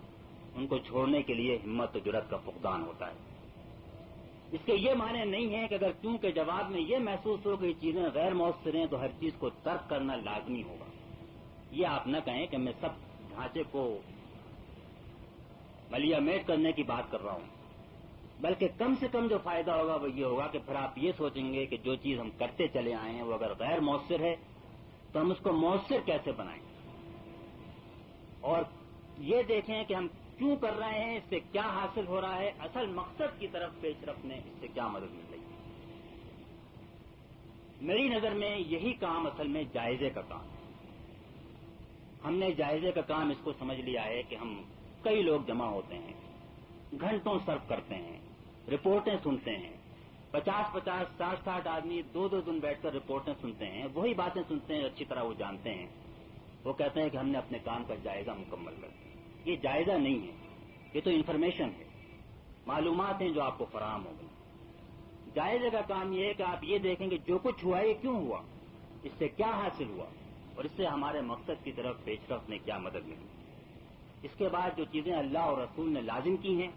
ان کو چھوڑنے کے لیے ہمت و جرت کا فقدان ہوتا ہے. اس کے یہ معنی نہیں ہے کہ اگر کیوں کے جواب میں یہ محسوس ہو کہ یہ چیزیں غیر مؤثر ہیں تو ہر چیز کو ترک کرنا لازمی ہوگا. یہ آپ نہ کہیں کہ میں سب ڈھانچے کو ملیا میٹ کرنے کی بات کر رہا ہوں، بلکہ کم سے کم جو فائدہ ہوگا وہ یہ ہوگا کہ پھر آپ یہ سوچیں گے کہ جو چیز ہم کرتے چلے آئے ہیں وہ اگر غیر مؤثر ہے تو ہم اس کو مؤثر کیسے بنائیں، اور یہ دیکھیں کہ ہم کیوں کر رہے ہیں، اس سے کیا حاصل ہو رہا ہے، اصل مقصد کی طرف پیش رفت میں اس سے کیا مدد مل رہی ہے. میری نظر میں یہی کام اصل میں جائزے کا کام ہے. ہم نے جائزے کا کام اس کو سمجھ لیا ہے کہ ہم کئی لوگ جمع ہوتے ہیں، گھنٹوں صرف کرتے ہیں، رپورٹیں سنتے ہیں، 50-50, 60-60 آدمی 2-2 دن بیٹھ کر رپورٹیں سنتے ہیں, وہی باتیں سنتے ہیں, اچھی طرح وہ جانتے ہیں. وہ کہتے ہیں کہ ہم نے اپنے کام کا جائزہ مکمل کر دیا. یہ جائزہ نہیں ہے, یہ تو انفارمیشن ہے, معلومات ہیں جو آپ کو فراہم ہو گئی. جائزے کا کام یہ ہے کہ آپ یہ دیکھیں کہ جو کچھ ہوا یہ کیوں ہوا, اس سے کیا حاصل ہوا, اور اس سے ہمارے مقصد کی طرف پیش رفت میں کیا مدد ملی. اس کے بعد جو چیزیں اللہ اور رسول نے لازم کی ہیں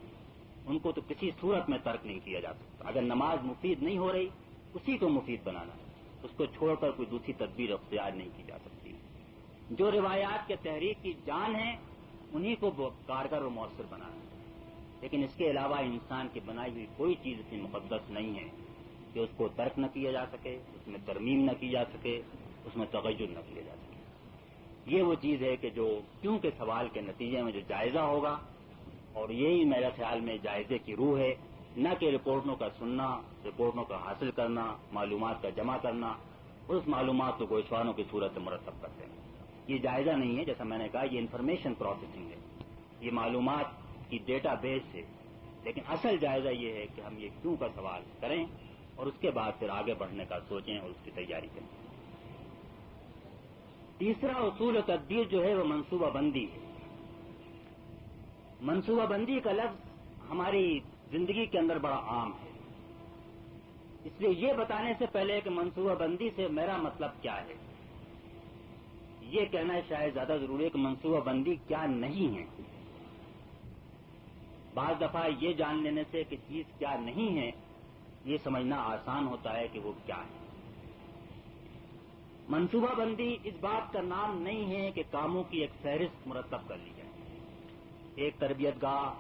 ان کو تو کسی صورت میں ترک نہیں کیا جا سکتا. اگر نماز مفید نہیں ہو رہی اسی کو مفید بنانا ہے, اس کو چھوڑ کر کوئی دوسری تدبیر اختیار نہیں کی جا سکتی. جو روایات کے تحریک کی جان ہے انہی کو کارگر اور مؤثر بنانا ہے. لیکن اس کے علاوہ انسان کی بنائی ہوئی کوئی چیز اتنی مقدس نہیں ہے کہ اس کو ترک نہ کیا جا سکے, اس میں ترمیم نہ کی جا سکے, اس میں تغیر نہ کیا جا سکے. یہ وہ چیز ہے کہ جو کیوں کے سوال کے نتیجے میں جو جائزہ ہوگا, اور یہی میرے خیال میں جائزے کی روح ہے, نہ کہ رپورٹوں کا سننا, رپورٹوں کا حاصل کرنا, معلومات کا جمع کرنا, اس معلومات کو گوشواروں کی صورت میں مرتب کرتے ہیں. یہ جائزہ نہیں ہے, جیسا میں نے کہا یہ انفارمیشن پروسیسنگ ہے, یہ معلومات کی ڈیٹا بیس ہے. لیکن اصل جائزہ یہ ہے کہ ہم یہ کیوں کا سوال کریں اور اس کے بعد پھر آگے بڑھنے کا سوچیں اور اس کی تیاری کریں. تیسرا اصول و تدبیر جو ہے وہ منصوبہ بندی ہے. منصوبہ بندی کا لفظ ہماری زندگی کے اندر بڑا عام ہے, اس لیے یہ بتانے سے پہلے کہ منصوبہ بندی سے میرا مطلب کیا ہے, یہ کہنا شاید زیادہ ضروری ہے کہ منصوبہ بندی کیا نہیں ہے. بعض دفعہ یہ جان لینے سے کہ چیز کیا نہیں ہے یہ سمجھنا آسان ہوتا ہے کہ وہ کیا ہے. منصوبہ بندی اس بات کا نام نہیں ہے کہ کاموں کی ایک فہرست مرتب کر لی جائے. ایک تربیت گاہ,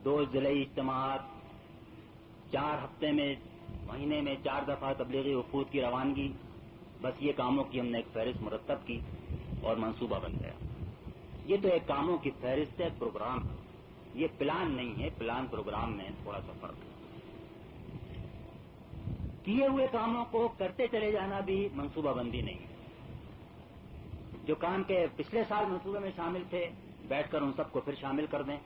2 ضلعی اجتماعات, 4 ہفتے میں, مہینے میں 4 دفعہ تبلیغی وفود کی روانگی, بس یہ کاموں کی ہم نے ایک فہرست مرتب کی اور منصوبہ بن گیا. یہ تو ایک کاموں کی فہرست ہے, پروگرام ہے, یہ پلان نہیں ہے. پلان پروگرام میں تھوڑا سا فرق ہے. کیے ہوئے کاموں کو کرتے چلے جانا بھی منصوبہ بندی نہیں ہے. جو کام کے پچھلے سال منصوبے میں شامل تھے بیٹھ کر ان سب کو پھر شامل کر دیں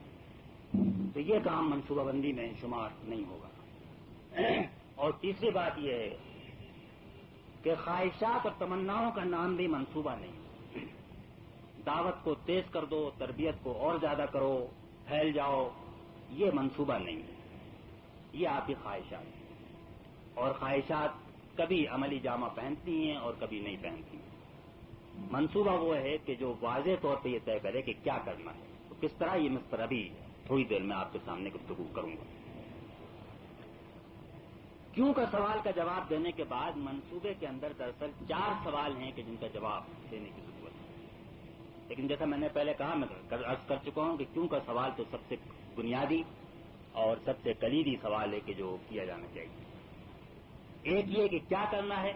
تو یہ کام منصوبہ بندی میں شمار نہیں ہوگا. اور تیسری بات یہ ہے کہ خواہشات اور تمناؤں کا نام بھی منصوبہ نہیں. دعوت کو تیز کر دو, تربیت کو اور زیادہ کرو, پھیل جاؤ, یہ منصوبہ نہیں ہے, یہ آپ کی خواہشات ہیں. اور خواہشات کبھی عملی جامہ پہنتی ہیں اور کبھی نہیں پہنتی ہیں. منصوبہ وہ ہے کہ جو واضح طور پہ یہ طے کرے کہ کیا کرنا ہے, تو کس طرح یہ میں ابھی تھوڑی دیر میں آپ کے سامنے گفتگو کروں گا. کیوں کا سوال کا جواب دینے کے بعد منصوبے کے اندر دراصل 4 سوال ہیں کہ جن کا جواب دینے کی ضرورت ہے. لیکن جیسا میں نے پہلے کہا, میں عرض کر چکا ہوں کہ کیوں کا سوال تو سب سے بنیادی اور سب سے کلیدی سوال ہے کہ جو کیا جانا چاہیے. ایک یہ کہ کیا کرنا ہے,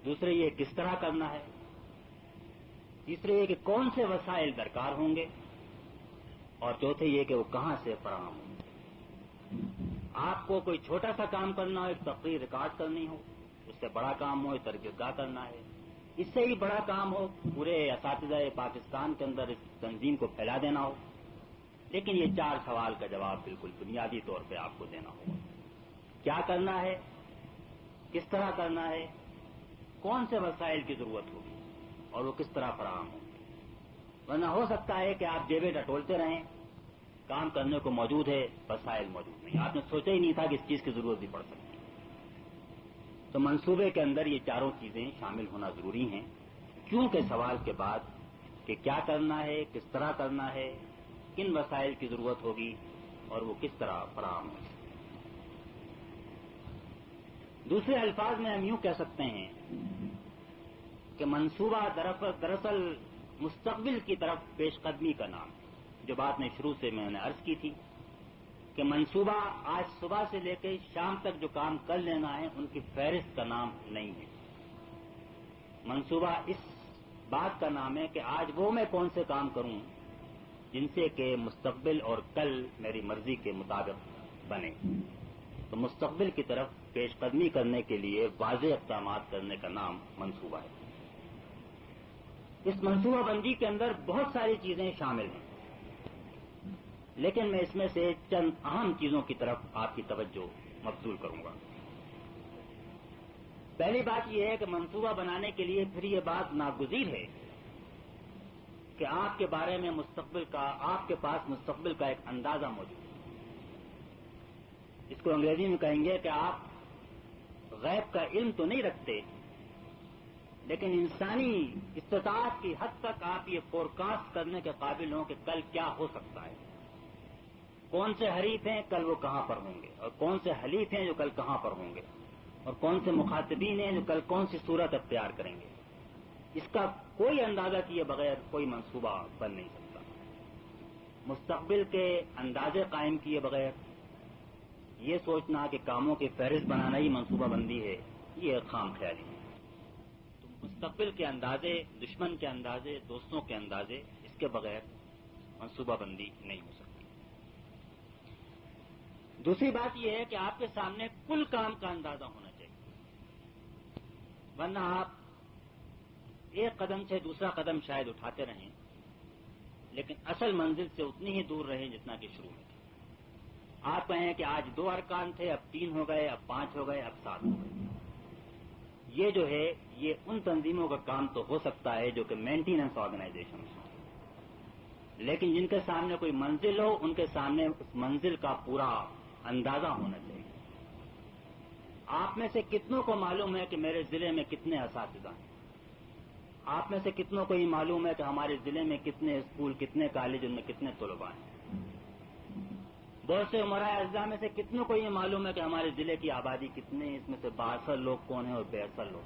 دوسرے یہ کس طرح کرنا ہے, تیسرے یہ کہ کون سے وسائل درکار ہوں گے, اور چوتھے یہ کہ وہ کہاں سے فراہم ہوں گے. آپ کو کوئی چھوٹا سا کام کرنا ہو, ایک تقریر ریکارڈ کرنی ہو, اس سے بڑا کام ہو ایک تربیت گاہ کرنا ہے, اس سے ہی بڑا کام ہو پورے اساتذہ پاکستان کے اندر اس تنظیم کو پھیلا دینا ہو. لیکن یہ 4 سوال کا جواب بالکل بنیادی طور پہ آپ کو دینا ہوگا. کیا کرنا ہے, کس طرح کرنا ہے, کون سے وسائل کی ضرورت ہوگی اور وہ کس طرح فراہم ہوں گے. ورنہ ہو سکتا ہے کہ آپ جیبیں ٹٹولتے رہیں, کام کرنے کو موجود ہے, وسائل موجود نہیں, آپ نے سوچا ہی نہیں تھا کہ اس چیز کی ضرورت بھی پڑ سکتی ہے. تو منصوبے کے اندر یہ 4 چیزیں شامل ہونا ضروری ہیں. کیوں کے سوال کے بعد کہ کیا کرنا ہے, کس طرح کرنا ہے, کن وسائل کی ضرورت ہوگی اور وہ کس طرح فراہم ہوگی. دوسرے الفاظ میں ہم یوں کہہ سکتے ہیں کہ منصوبہ دراصل مستقبل کی طرف پیش قدمی کا نام ہے. جو بات میں شروع سے میں نے عرض کی تھی کہ منصوبہ آج صبح سے لے کے شام تک جو کام کر لینا ہے ان کی فہرست کا نام نہیں ہے. منصوبہ اس بات کا نام ہے کہ آج وہ میں کون سے کام کروں جن سے کہ مستقبل اور کل میری مرضی کے مطابق بنے. تو مستقبل کی طرف پیش قدمی کرنے کے لیے واضح اقدامات کرنے کا نام منصوبہ ہے. اس منصوبہ بندی کے اندر بہت ساری چیزیں شامل ہیں. لیکن میں اس میں سے چند اہم چیزوں کی طرف آپ کی توجہ مبذول کروں گا۔ پہلی بات یہ ہے کہ منصوبہ بنانے کے لیے پھر یہ بات ناگزیر ہے کہ آپ کے بارے میں آپ کے پاس مستقبل کا ایک اندازہ موجود ہے۔ اس کو انگریزی میں کہیں گے کہ آپ غیب کا علم تو نہیں رکھتے، لیکن انسانی استطاعت کی حد تک آپ یہ فور کاسٹ کرنے کے قابل ہوں کہ کل کیا ہو سکتا ہے، کون سے حریف ہیں کل وہ کہاں پر ہوں گے، اور کون سے حلیف ہیں جو کل کہاں پر ہوں گے، اور کون سے مخاطبین ہیں جو کل کون سی صورت اختیار کریں گے۔ اس کا کوئی اندازہ کیے بغیر کوئی منصوبہ بن نہیں سکتا۔ مستقبل کے اندازے قائم کیے بغیر یہ سوچنا کہ کاموں کی فہرست بنانا ہی منصوبہ بندی ہے، یہ خام خیالی ہے۔ تو مستقبل کے اندازے، دشمن کے اندازے، دوستوں کے اندازے، اس کے بغیر منصوبہ بندی نہیں ہو سکتی۔ دوسری بات یہ ہے کہ آپ کے سامنے کل کام کا اندازہ ہونا چاہیے، ورنہ آپ ایک قدم سے دوسرا قدم شاید اٹھاتے رہیں، لیکن اصل منزل سے اتنی ہی دور رہیں جتنا کہ شروع میں تھے۔ آپ کہیں کہ آج 2 ارکان تھے، اب 3 ہو گئے، اب 5 ہو گئے، اب 7 ہو گئے۔ یہ جو ہے یہ ان تنظیموں کا کام تو ہو سکتا ہے جو کہ مینٹیننس آرگنائزیشن ہوں، لیکن جن کے سامنے کوئی منزل ہو، ان کے سامنے اس منزل کا پورا اندازہ ہونا چاہیے۔ آپ میں سے کتنوں کو معلوم ہے کہ میرے ضلع میں کتنے اساتذہ ہیں؟ آپ میں سے کتنوں کو یہ معلوم ہے کہ ہمارے ضلع میں کتنے اسکول، کتنے کالج، ان میں کتنے طلباء ہیں؟ بہت سے عمرائے اجزاء میں سے کتنوں کو یہ معلوم ہے کہ ہمارے ضلع کی آبادی کتنے ہیں، اس میں سے بااثر لوگ کون ہیں اور بے اثر لوگ؟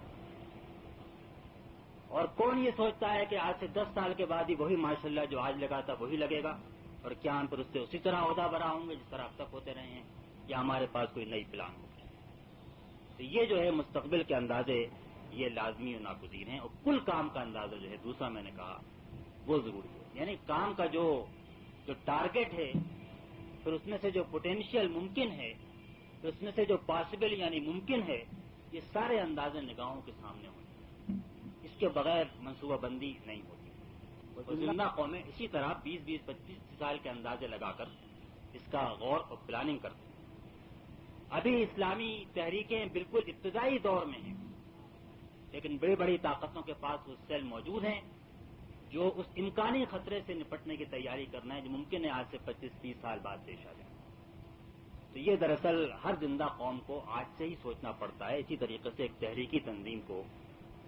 اور کون یہ سوچتا ہے کہ آج سے 10 سال کے بعد ہی وہی ماشاءاللہ جو آج لگا تھا وہی لگے گا، اور کیا ہم پر اس سے اسی طرح عہدہ برا ہوں گے جس طرح اب تک ہوتے رہے ہیں، یا ہمارے پاس کوئی نئی پلان ہوگی؟ تو یہ جو ہے مستقبل کے اندازے یہ لازمی و ناگزیر ہیں، اور کل کام کا اندازہ جو ہے دوسرا میں نے کہا وہ ضروری ہے، یعنی کام کا جو ٹارگٹ ہے، پھر اس میں سے جو پوٹینشیل ممکن ہے، پھر اس میں سے جو پاسبل یعنی ممکن ہے، یہ سارے اندازے نگاہوں کے سامنے ہوتے ہیں۔ اس کے بغیر منصوبہ بندی نہیں ہوتی، اور زندہ قومیں اسی طرح 20-25 سال کے اندازے لگا کر اس کا غور اور پلاننگ کرتے ہیں۔ ابھی اسلامی تحریکیں بالکل ابتدائی دور میں ہیں، لیکن بڑی بڑی طاقتوں کے پاس وہ سیل موجود ہیں جو اس امکانی خطرے سے نپٹنے کی تیاری کرنا ہے جو ممکن ہے آج سے 25-30 سال بعد پیش آ جائے۔ تو یہ دراصل ہر زندہ قوم کو آج سے ہی سوچنا پڑتا ہے۔ اسی طریقے سے ایک تحریکی تنظیم کو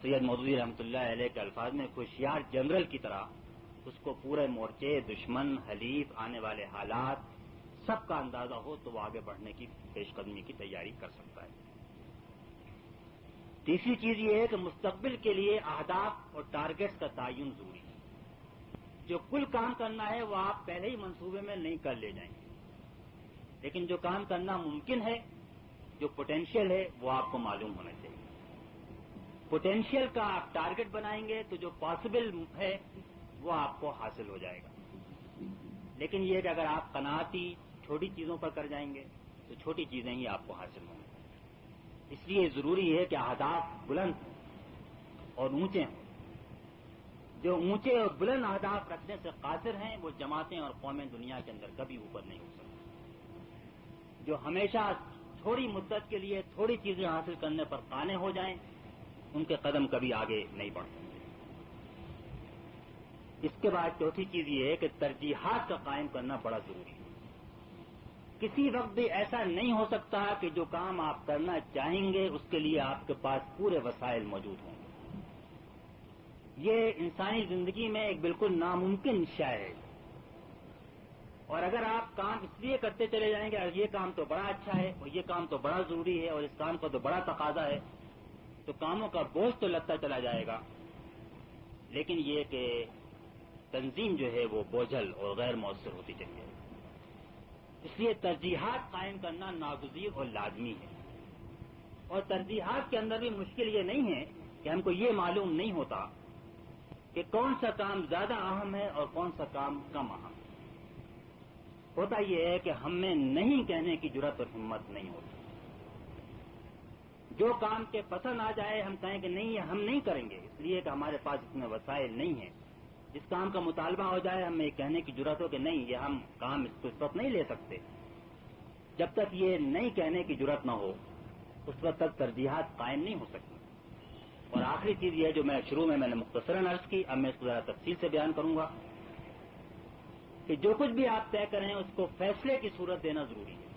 سید مودودی رحمۃ اللہ علیہ کے الفاظ میں ہوشیار جنرل کی طرح اس کو پورے مورچے، دشمن، حلیف، آنے والے حالات سب کا اندازہ ہو تو وہ آگے بڑھنے کی پیش قدمی کی تیاری کر سکتا ہے۔ تیسری چیز یہ ہے کہ مستقبل کے لیے اہداف اور ٹارگٹس کا تعین ضروری ہے۔ جو کل کام کرنا ہے وہ آپ پہلے ہی منصوبے میں نہیں کر لے جائیں گے، لیکن جو کام کرنا ممکن ہے، جو پوٹینشیل ہے، وہ آپ کو معلوم ہونا چاہیے۔ پوٹینشیل کا آپ ٹارگٹ بنائیں گے تو جو پاسبل ہے وہ آپ کو حاصل ہو جائے گا، لیکن یہ کہ اگر آپ قناعتی چھوٹی چیزوں پر کر جائیں گے تو چھوٹی چیزیں ہی آپ کو حاصل ہوں گی۔ اس لیے ضروری ہے کہ اہداف بلند ہوں اور اونچے ہوں۔ جو اونچے اور بلند اہداف رکھنے سے قاصر ہیں وہ جماعتیں اور قومیں دنیا کے اندر کبھی اوپر نہیں ہو سکتی۔ جو ہمیشہ تھوڑی مدت کے لیے تھوڑی چیزیں حاصل کرنے پر قانع ہو جائیں ان کے قدم کبھی آگے نہیں بڑھ سکتے۔ اس کے بعد چوتھی چیز یہ ہے کہ ترجیحات کا قائم کرنا بڑا ضروری ہے۔ کسی وقت بھی ایسا نہیں ہو سکتا کہ جو کام آپ کرنا چاہیں گے اس کے لیے آپ کے پاس پورے وسائل موجود ہوں گے۔ یہ انسانی زندگی میں ایک بالکل ناممکن شے ہے، اور اگر آپ کام اس لیے کرتے چلے جائیں گے یہ کام تو بڑا اچھا ہے اور یہ کام تو بڑا ضروری ہے اور اس کام کا تو بڑا تقاضا ہے، تو کاموں کا بوجھ تو لگتا چلا جائے گا، لیکن یہ کہ تنظیم جو ہے وہ بوجھل اور غیر مؤثر ہوتی چلی جائے گی۔ اس لیے ترجیحات قائم کرنا ناگزیر اور لازمی ہے، اور ترجیحات کے اندر بھی مشکل یہ نہیں ہے کہ ہم کو یہ معلوم نہیں ہوتا کہ کون سا کام زیادہ اہم ہے اور کون سا کام کم اہم ہے۔ ہوتا یہ ہے کہ ہم میں نہیں کہنے کی جرأت اور ہمت نہیں ہوتی۔ جو کام کے پسند آ جائے ہم کہیں کہ نہیں یہ ہم نہیں کریں گے، اس لیے کہ ہمارے پاس اتنے وسائل نہیں ہیں، جس کام کا مطالبہ ہو جائے ہمیں یہ کہنے کی ضرورت ہو کہ نہیں یہ ہم کام اس وقت نہیں لے سکتے، جب تک یہ نہیں کہنے کی ضرورت نہ ہو اس وقت تک ترجیحات قائم نہیں ہو سکتی۔ اور آخری چیز یہ جو میں شروع میں نے مختصراً عرض کی، اب میں اس کو ذرا تفصیل سے بیان کروں گا کہ جو کچھ بھی آپ طے کریں اس کو فیصلے کی صورت دینا ضروری ہے۔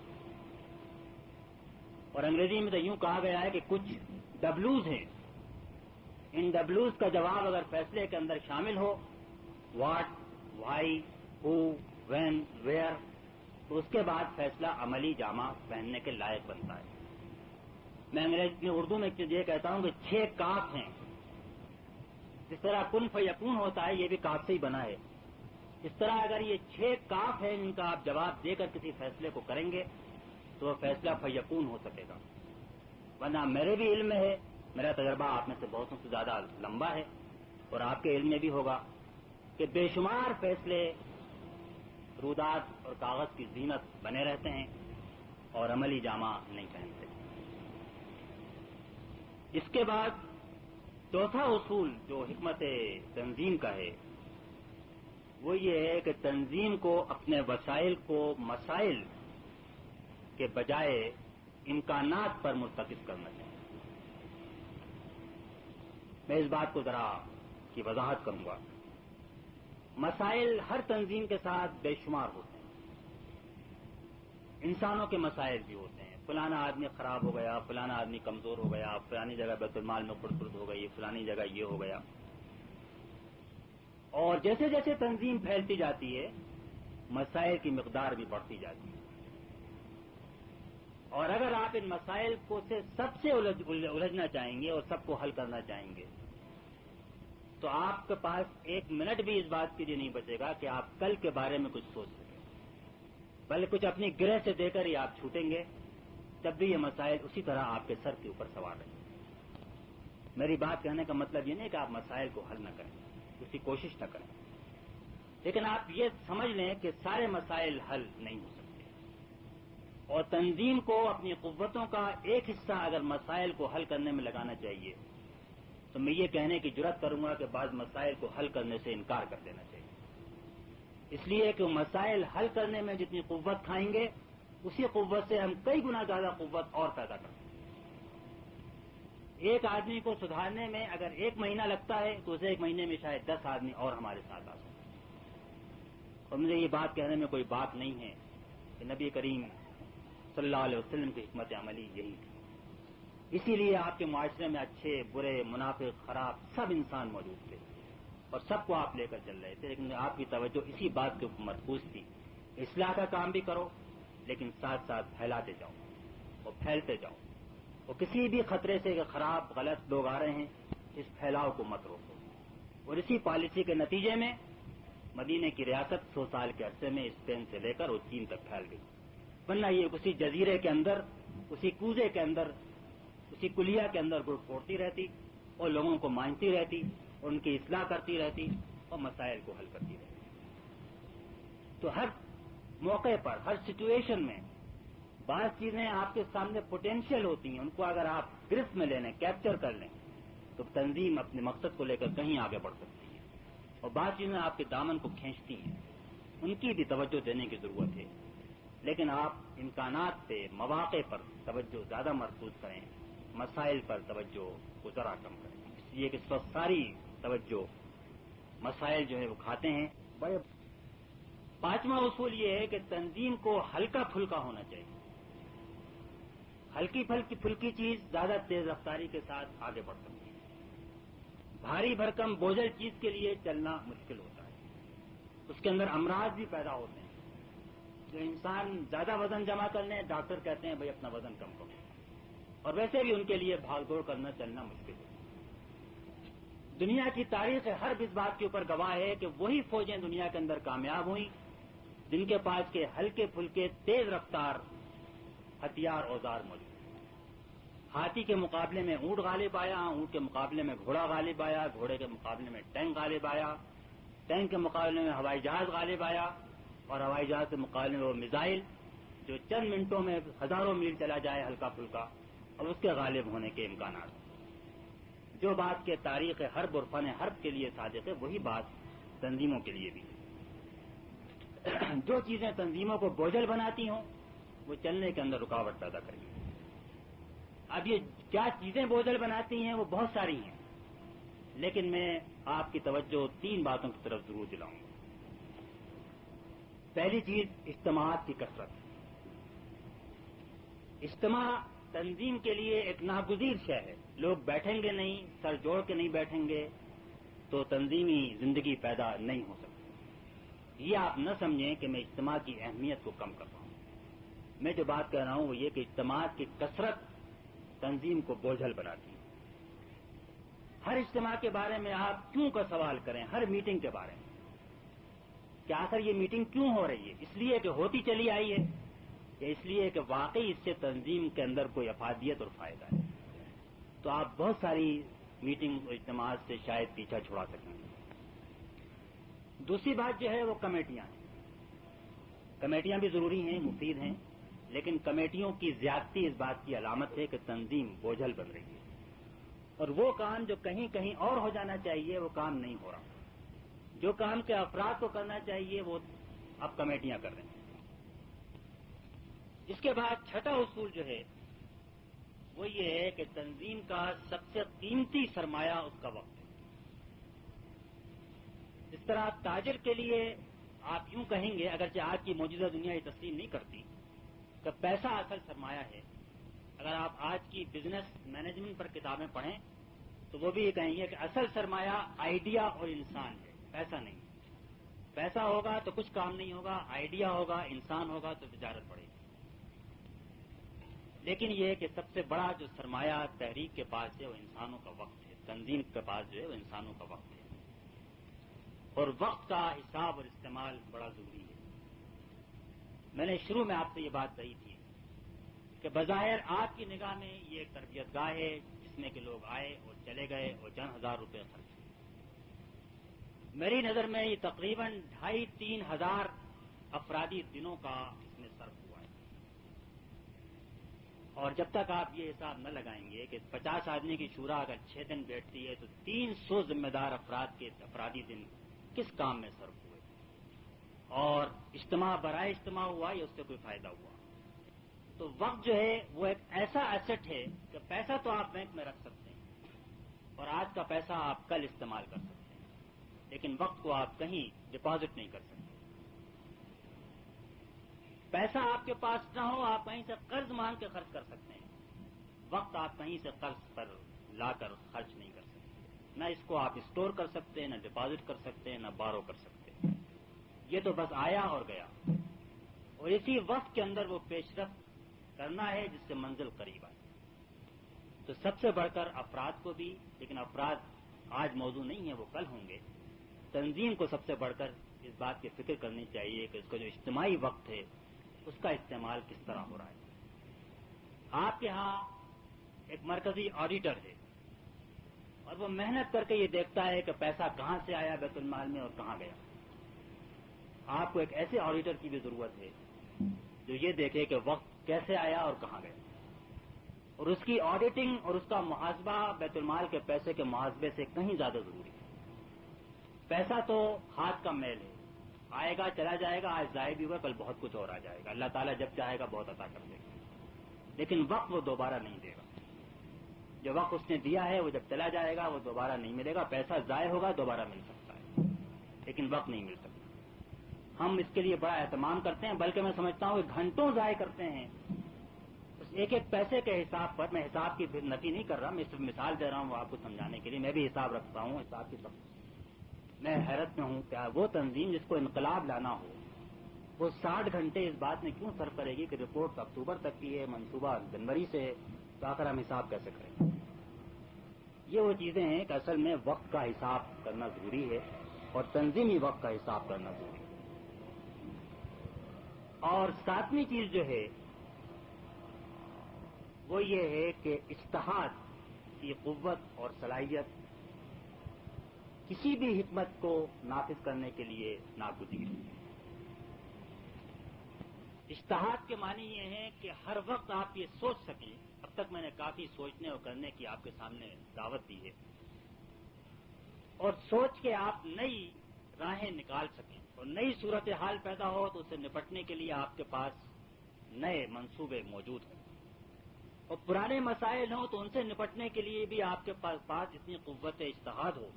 اور انگریزی میں تو یوں کہا گیا ہے کہ کچھ ڈبلوز ہیں، ان ڈبلوز کا جواب اگر فیصلے کے اندر شامل ہو، what, why, who, when, where, تو اس کے بعد فیصلہ عملی جامہ پہننے کے لائق بنتا ہے۔ میں انگریزی میں اردو میں یہ کہتا ہوں کہ 6 کاف ہیں، جس طرح کن فیکون ہوتا ہے یہ بھی کاف سے ہی بنا ہے، اس طرح اگر یہ 6 کاف ہیں ان کا آپ جواب دے کر کسی فیصلے کو کریں گے تو وہ فیصلہ فیکون ہو سکے گا۔ ورنہ میرے بھی علم میں ہے، میرا تجربہ آپ میں سے بہتوں سے زیادہ لمبا ہے اور آپ کے علم میں بھی ہوگا کہ بے شمار فیصلے رودات اور کاغذ کی زینت بنے رہتے ہیں اور عملی جامہ نہیں پہنتے۔ اس کے بعد چوتھا اصول جو حکمت تنظیم کا ہے وہ یہ ہے کہ تنظیم کو اپنے وسائل کو مسائل کے بجائے امکانات پر مرتکز کرنا چاہیے۔ میں اس بات کو ذرا کی وضاحت کروں گا۔ مسائل ہر تنظیم کے ساتھ بے شمار ہوتے ہیں، انسانوں کے مسائل بھی ہوتے ہیں، فلانا آدمی خراب ہو گیا، فلانا آدمی کمزور ہو گیا، فلانی جگہ بیت المال میں خرد ہو گئی، فلانی جگہ یہ ہو گیا۔ اور جیسے جیسے تنظیم پھیلتی جاتی ہے مسائل کی مقدار بھی بڑھتی جاتی ہے، اور اگر آپ ان مسائل کو سے سب سے الجھنا چاہیں گے اور سب کو حل کرنا چاہیں گے تو آپ کے پاس 1 منٹ بھی اس بات کے لیے نہیں بچے گا کہ آپ کل کے بارے میں کچھ سوچ سکیں، بلکہ کچھ اپنی گرہ سے دے کر ہی آپ چھوٹیں گے، تب بھی یہ مسائل اسی طرح آپ کے سر کے اوپر سوار رہیں گے۔ میری بات کہنے کا مطلب یہ نہیں کہ آپ مسائل کو حل نہ کریں، اس کی کوشش نہ کریں، لیکن آپ یہ سمجھ لیں کہ سارے مسائل حل نہیں ہو سکتے، اور تنظیم کو اپنی قوتوں کا ایک حصہ اگر مسائل کو حل کرنے میں لگانا چاہیے تو میں یہ کہنے کی جرات کروں گا کہ بعض مسائل کو حل کرنے سے انکار کر دینا چاہیے، اس لیے کہ مسائل حل کرنے میں جتنی قوت کھائیں گے اسی قوت سے ہم کئی گنا زیادہ قوت اور پیدا کرتے ہیں۔ ایک آدمی کو سدھارنے میں اگر 1 مہینہ لگتا ہے تو اسے 1 مہینے میں شاید 10 آدمی اور ہمارے ساتھ آ سکتے ہیں۔ اور مجھے یہ بات کہنے میں کوئی بات نہیں ہے کہ نبی کریم صلی اللہ علیہ وسلم کی حکمت عملی یہی تھی، اسی لیے آپ کے معاشرے میں اچھے برے منافق خراب سب انسان موجود تھے اور سب کو آپ لے کر چل رہے تھے، لیکن آپ کی توجہ اسی بات کے اوپر مرکوز تھی، اصلاح کا کام بھی کرو لیکن ساتھ ساتھ پھیلاتے جاؤ اور پھیلتے جاؤ، اور کسی بھی خطرے سے کہ خراب غلط لوگ آ رہے ہیں اس پھیلاؤ کو مت روکو۔ اور اسی پالیسی کے نتیجے میں مدینے کی ریاست 100 سال کے عرصے میں اسپین سے لے کر اور چین تک پھیل گئی، ورنہ یہ اسی جزیرے کے اندر، اسی کوزے کے اندر، اسی کلیا کے اندر گڑ پھوڑتی رہتی اور لوگوں کو مانتی رہتی اور ان کی اصلاح کرتی رہتی اور مسائل کو حل کرتی رہتی۔ تو ہر موقع پر ہر سچویشن میں بعض چیزیں آپ کے سامنے پوٹینشیل ہوتی ہیں، ان کو اگر آپ گرفت میں لے لیں، کیپچر کر لیں تو تنظیم اپنے مقصد کو لے کر کہیں آگے بڑھ سکتی ہے، اور بعض چیزیں آپ کے دامن کو کھینچتی ہیں، ان کی بھی توجہ دینے کی ضرورت ہے، لیکن آپ امکانات پہ مواقع پر توجہ زیادہ مرکوز کریں، مسائل پر توجہ کو ذرا کم کریں، اس لیے کہ اس وقت ساری توجہ مسائل جو ہے وہ کھاتے ہیں بڑے۔ 5واں اصول یہ ہے کہ تنظیم کو ہلکا پھلکا ہونا چاہیے، ہلکی پھلکی چیز زیادہ تیز رفتاری کے ساتھ آگے بڑھ سکتی ہے، بھاری بھرکم بوجھل چیز کے لیے چلنا مشکل ہوتا ہے، اس کے اندر امراض بھی پیدا ہوتے ہیں۔ جو انسان زیادہ وزن جمع کر لیں ڈاکٹر کہتے ہیں بھائی اپنا وزن کم کرو، اور ویسے بھی ان کے لیے بھاگ دوڑ کرنا چلنا مشکل ہے۔ دنیا کی تاریخ ہر اس بات کے اوپر گواہ ہے کہ وہی فوجیں دنیا کے اندر کامیاب ہوئیں جن کے پاس کے ہلکے پھلکے تیز رفتار ہتھیار اوزار موجود ہیں۔ ہاتھی کے مقابلے میں اونٹ غالب آیا، اونٹ کے مقابلے میں گھوڑا غالب آیا، گھوڑے کے مقابلے میں ٹینک غالب آیا، ٹینک کے مقابلے میں ہوائی جہاز غالب آیا، اور ہوائی جہاز کے مقابلے میں وہ میزائل جو چند منٹوں میں ہزاروں میل چلا جائے ہلکا پھلکا، اور اس کے غالب ہونے کے امکانات۔ جو بات کے تاریخ حرب اور فن حرب کے لیے صادق ہے وہی بات تنظیموں کے لیے بھی. جو چیزیں تنظیموں کو بوجھل بناتی ہوں وہ چلنے کے اندر رکاوٹ پیدا کریں گی. اب یہ کیا چیزیں بوجھل بناتی ہیں وہ بہت ساری ہیں، لیکن میں آپ کی توجہ 3 باتوں کی طرف ضرور دلاؤں گا. پہلی چیز اجتماعات کی کثرت. اجتماع تنظیم کے لیے ایک ناگزیر شے ہے. لوگ بیٹھیں گے نہیں، سر جوڑ کے نہیں بیٹھیں گے تو تنظیمی زندگی پیدا نہیں ہو سکتی. یہ آپ نہ سمجھیں کہ میں اجتماع کی اہمیت کو کم کر رہا ہوں. میں جو بات کہہ رہا ہوں وہ یہ کہ اجتماعات کی کثرت تنظیم کو بوجھل بناتی ہے. ہر اجتماع کے بارے میں آپ کیوں کا سوال کریں، ہر میٹنگ کے بارے میں کہ آخر یہ میٹنگ کیوں ہو رہی ہے؟ اس لیے کہ ہوتی چلی آئی ہے یا اس لیے کہ واقعی اس سے تنظیم کے اندر کوئی افادیت اور فائدہ ہے؟ تو آپ بہت ساری میٹنگ اور اجتماعات سے شاید پیچھا چھڑا سکیں گے. دوسری بات جو ہے وہ کمیٹیاں ہیں. کمیٹیاں بھی ضروری ہیں، مفید ہیں، لیکن کمیٹیوں کی زیادتی اس بات کی علامت ہے کہ تنظیم بوجھل بن رہی ہے اور وہ کام جو کہیں کہیں اور ہو جانا چاہیے وہ کام نہیں ہو رہا. جو کام کے افراد کو کرنا چاہیے وہ اب کمیٹیاں کر رہی ہیں. اس کے بعد چھٹا اصول جو ہے وہ یہ ہے کہ تنظیم کا سب سے قیمتی سرمایہ اس کا وقت ہے. اس طرح تاجر کے لیے آپ یوں کہیں گے، اگرچہ آج کی موجودہ دنیا یہ تسلیم نہیں کرتی کہ پیسہ اصل سرمایہ ہے. اگر آپ آج کی بزنس مینجمنٹ پر کتابیں پڑھیں تو وہ بھی یہ کہیں گے کہ اصل سرمایہ آئیڈیا اور انسان ہے، پیسہ نہیں. پیسہ ہوگا تو کچھ کام نہیں ہوگا، آئیڈیا ہوگا، انسان ہوگا تو تجارت بڑھے گی. لیکن یہ کہ سب سے بڑا جو سرمایہ تحریک کے پاس ہے وہ انسانوں کا وقت ہے. تنظیم کے پاس جو ہے وہ انسانوں کا وقت ہے اور وقت کا حساب اور استعمال بڑا ضروری ہے. میں نے شروع میں آپ سے یہ بات کہی تھی کہ بظاہر آپ کی نگاہ میں یہ ایک تربیت گاہ ہے جس میں کہ لوگ آئے اور چلے گئے اور چند ہزار روپے خرچ ہوئے. میری نظر میں یہ تقریباً 2,500-3 ہزار افرادی دنوں کا اس میں صرف ہوا ہے. اور جب تک آپ یہ حساب نہ لگائیں گے کہ 50 آدمی کی شورا اگر 6 دن بیٹھتی ہے تو 300 ذمہ دار افراد کے افرادی دن کس کام میں صرف ہوئے اور اجتماع برائے اجتماع ہوا یا اس سے کوئی فائدہ ہوا. تو وقت جو ہے وہ ایک ایسا ایسٹ ہے کہ پیسہ تو آپ بینک میں رکھ سکتے ہیں اور آج کا پیسہ آپ کل استعمال کر سکتے ہیں، لیکن وقت کو آپ کہیں ڈپازٹ نہیں کر سکتے. پیسہ آپ کے پاس نہ ہو آپ کہیں سے قرض مانگ کے خرچ کر سکتے ہیں، وقت آپ کہیں سے قرض پر لا کر خرچ نہیں کر سکتے. نہ اس کو آپ اسٹور کر سکتے ہیں، نہ ڈپازٹ کر سکتے ہیں، نہ بارو کر سکتے ہیں. یہ تو بس آیا اور گیا اور اسی وقت کے اندر وہ پیش رفت کرنا ہے جس سے منزل قریب آئے. تو سب سے بڑھ کر افراد کو بھی، لیکن افراد آج موضوع نہیں ہے، وہ کل ہوں گے. تنظیم کو سب سے بڑھ کر اس بات کی فکر کرنی چاہیے کہ اس کا جو اجتماعی وقت ہے اس کا استعمال کس طرح ہو رہا ہے. آپ کے ہاں ایک مرکزی آڈیٹر ہے اور وہ محنت کر کے یہ دیکھتا ہے کہ پیسہ کہاں سے آیا بیت المال میں اور کہاں گیا. آپ کو ایک ایسے آڈیٹر کی بھی ضرورت ہے جو یہ دیکھے کہ وقت کیسے آیا اور کہاں گیا اور اس کی آڈیٹنگ اور اس کا محاسبہ بیت المال کے پیسے کے محاسبے سے کہیں زیادہ ضروری ہے. پیسہ تو ہاتھ کا میل ہے، آئے گا چلا جائے گا، آج ضائع بھی ہوا کل بہت کچھ اور آ جائے گا. اللہ تعالیٰ جب چاہے گا بہت عطا کر دے گا، لیکن وقت وہ دوبارہ نہیں دے گا. جو وقت اس نے دیا ہے وہ جب چلا جائے گا وہ دوبارہ نہیں ملے گا. پیسہ ضائع ہوگا دوبارہ مل سکتا ہے لیکن وقت نہیں مل سکتا. ہم اس کے لیے بڑا اہتمام کرتے ہیں، بلکہ میں سمجھتا ہوں کہ گھنٹوں ضائع کرتے ہیں اس ایک ایک پیسے کے حساب پر. میں حساب کی نفی نہیں کر رہا، میں صرف مثال دے رہا ہوں آپ کو سمجھانے کے لیے. میں بھی حساب رکھتا ہوں، حساب کی میں حیرت میں ہوں کہ وہ تنظیم جس کو انقلاب لانا ہو وہ 60 گھنٹے اس بات میں کیوں صرف کرے گی کہ رپورٹ اکتوبر تک کی ہے، منصوبہ جنوری سے ہے، تو آخر ہم حساب کیسے کریں؟ یہ وہ چیزیں ہیں کہ اصل میں وقت کا حساب کرنا ضروری ہے اور تنظیمی وقت کا حساب کرنا ضروری ہے. اور 7ویں چیز جو ہے وہ یہ ہے کہ اجتہاد کی قوت اور صلاحیت کسی بھی حکمت کو نافذ کرنے کے لیے ناگزیر ہے. اجتہاد کے معنی یہ ہے کہ ہر وقت آپ یہ سوچ سکیں. اب تک میں نے کافی سوچنے اور کرنے کی آپ کے سامنے دعوت دی ہے اور سوچ کے آپ نئی راہیں نکال سکیں اور نئی صورتحال پیدا ہو تو اسے نپٹنے کے لیے آپ کے پاس نئے منصوبے موجود ہوں، اور پرانے مسائل ہوں تو ان سے نپٹنے کے لیے بھی آپ کے پاس اتنی قوت اجتہاد ہو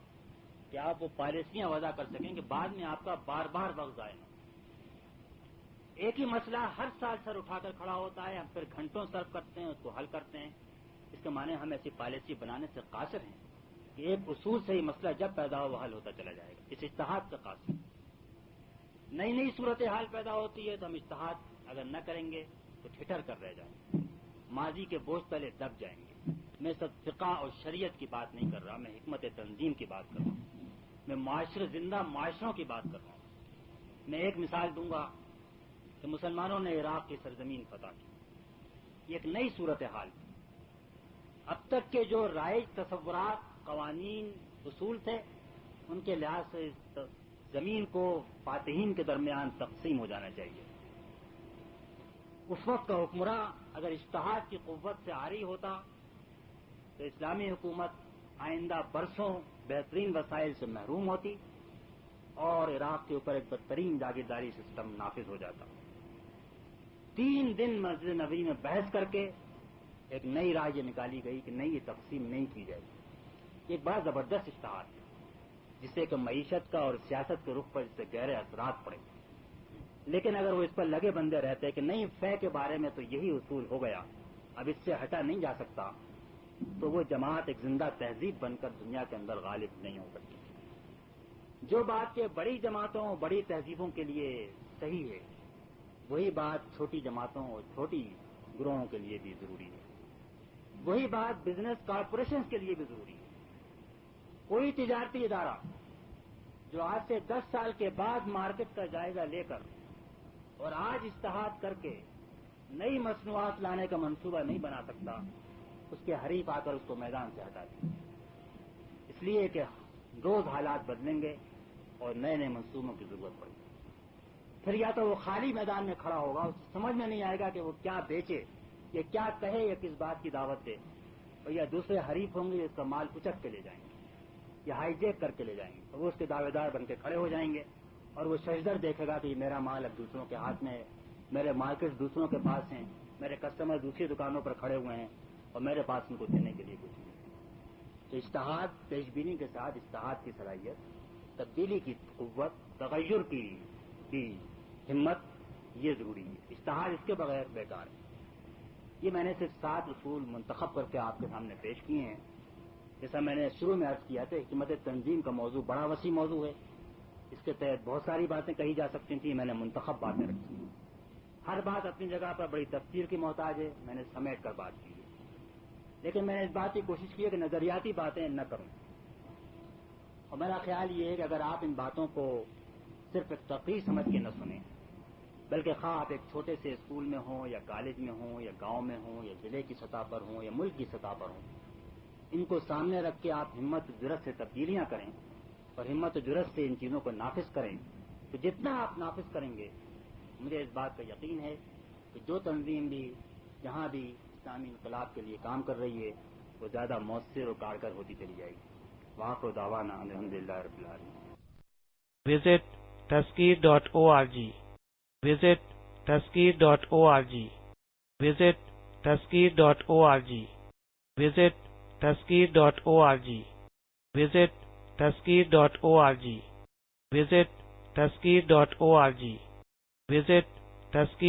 کہ آپ وہ پالیسیاں وضع کر سکیں کہ بعد میں آپ کا بار بار وقت ضائع نہ ہو۔ ایک ہی مسئلہ ہر سال سر اٹھا کر کھڑا ہوتا ہے، ہم پھر گھنٹوں صرف کرتے ہیں، اس کو حل کرتے ہیں۔ اس کے معنی ہم ایسی پالیسی بنانے سے قاصر ہیں کہ ایک اصول سے ہی مسئلہ جب پیدا ہو وہ حل ہوتا چلا جائے گا، اس اجتہاد سے قاصر۔ نئی نئی صورتحال پیدا ہوتی ہے تو ہم اجتہاد اگر نہ کریں گے تو ٹھٹر کر رہ جائیں گے، ماضی کے بوجھ تلے دب جائیں گے۔ میں سب فقہ اور شریعت کی بات نہیں کر رہا، میں حکمت تنظیم کی بات کر رہا ہوں، میں زندہ معاشروں کی بات کر رہا ہوں۔ میں ایک مثال دوں گا کہ مسلمانوں نے عراق کی سرزمین فتح کی، یہ ایک نئی صورتحال تھی۔ اب تک کے جو رائج تصورات، قوانین، اصول تھے، ان کے لحاظ سے زمین کو فاتحین کے درمیان تقسیم ہو جانا چاہیے۔ اس وقت کا حکمراں اگر اجتہاد کی قوت سے عاری ہوتا تو اسلامی حکومت آئندہ برسوں بہترین وسائل سے محروم ہوتی اور عراق کے اوپر ایک بدترین جاگیرداری سسٹم نافذ ہو جاتا۔ 3 دن مسجد نبوی میں بحث کر کے ایک نئی رائے یہ نکالی گئی کہ نہیں، یہ تقسیم نہیں کی جائے گی۔ یہ بڑا زبردست اجتہاد ہے جس سے کہ معیشت کا اور سیاست کے رخ پر اس سے گہرے اثرات پڑے۔ لیکن اگر وہ اس پر لگے بندے رہتے کہ نہیں، فے کے بارے میں تو یہی اصول ہو گیا، اب اس سے ہٹا نہیں جا سکتا، تو وہ جماعت ایک زندہ تہذیب بن کر دنیا کے اندر غالب نہیں ہو سکتی۔ جو بات کہ بڑی جماعتوں، بڑی تہذیبوں کے لیے صحیح ہے، وہی بات چھوٹی جماعتوں اور چھوٹی گروہوں کے لیے بھی ضروری ہے۔ وہی بات بزنس کارپوریشنز کے لیے بھی ضروری ہے۔ کوئی تجارتی ادارہ جو آج سے 10 سال کے بعد مارکیٹ کا جائزہ لے کر اور آج اجتہاد کر کے نئی مصنوعات لانے کا منصوبہ نہیں بنا سکتا، اس کے حریف آ کر اس کو میدان سے ہٹا دیں، اس لیے کہ روز حالات بدلیں گے اور نئے نئے منصوبوں کی ضرورت پڑے گی۔ پھر یا تو وہ خالی میدان میں کھڑا ہوگا، اس کو سمجھ میں نہیں آئے گا کہ وہ کیا بیچے، یہ کیا کہے، یا کس بات کی دعوت دے، اور یا دوسرے حریف ہوں گے اس کا مال اچک کے لے جائیں گے یا ہائی جیک کر کے لے جائیں گے، تو وہ اس کے دعوے دار بن کے کھڑے ہو جائیں گے، اور وہ ششدر دیکھے گا کہ یہ میرا مال اب دوسروں کے ہاتھ میں ہے، میرے مارکیٹ دوسروں کے پاس ہیں، میرے کسٹمر دوسری دکانوں پر کھڑے ہوئے ہیں اور میرے پاس ان کو دینے کے لیے کچھ نہیں۔ تو اجتہاد، پیش بینی کے ساتھ اجتہاد کی صلاحیت، تبدیلی کی قوت، تغیر کی ہمت، یہ ضروری ہے۔ اجتہاد اس کے بغیر بیکار ہے۔ یہ میں نے صرف 7 اصول منتخب کر کے آپ کے سامنے پیش کیے ہیں۔ جیسا میں نے شروع میں عرض کیا تھا، حکمت تنظیم کا موضوع بڑا وسیع موضوع ہے، اس کے تحت بہت ساری باتیں کہی جا سکتی تھیں، میں نے منتخب باتیں رکھی۔ ہر بات اپنی جگہ پر بڑی تفصیل کی محتاج ہے، میں نے سمیٹ کر بات کی ہے، لیکن میں نے اس بات کی کوشش کی ہے کہ نظریاتی باتیں نہ کروں، اور میرا خیال یہ ہے کہ اگر آپ ان باتوں کو صرف ایک تقریر سمجھ کے نہ سنیں، بلکہ خواہ آپ ایک چھوٹے سے اسکول میں ہوں یا کالج میں ہوں یا گاؤں میں ہوں یا ضلع کی سطح پر ہوں یا ملک کی سطح پر ہوں، ان کو سامنے رکھ کے آپ ہمت و جرأت سے تبدیلیاں کریں اور ہمت و جرأت سے ان چیزوں کو نافذ کریں، تو جتنا آپ نافذ کریں گے، مجھے اس بات کا یقین ہے کہ جو تنظیم بھی جہاں بھی اسلامی انقلاب کے لیے کام کر رہی ہے وہ زیادہ مؤثر اور کارگر ہوتی چلی جائے گی۔ وآخر دعوانا الحمدللہ رب العالمین۔ Visit taskir.org. Visit taskir.org. Visit taskir.org. Visit taskir.org. Visit taskir.org. Visit taskir.org. Visit taskir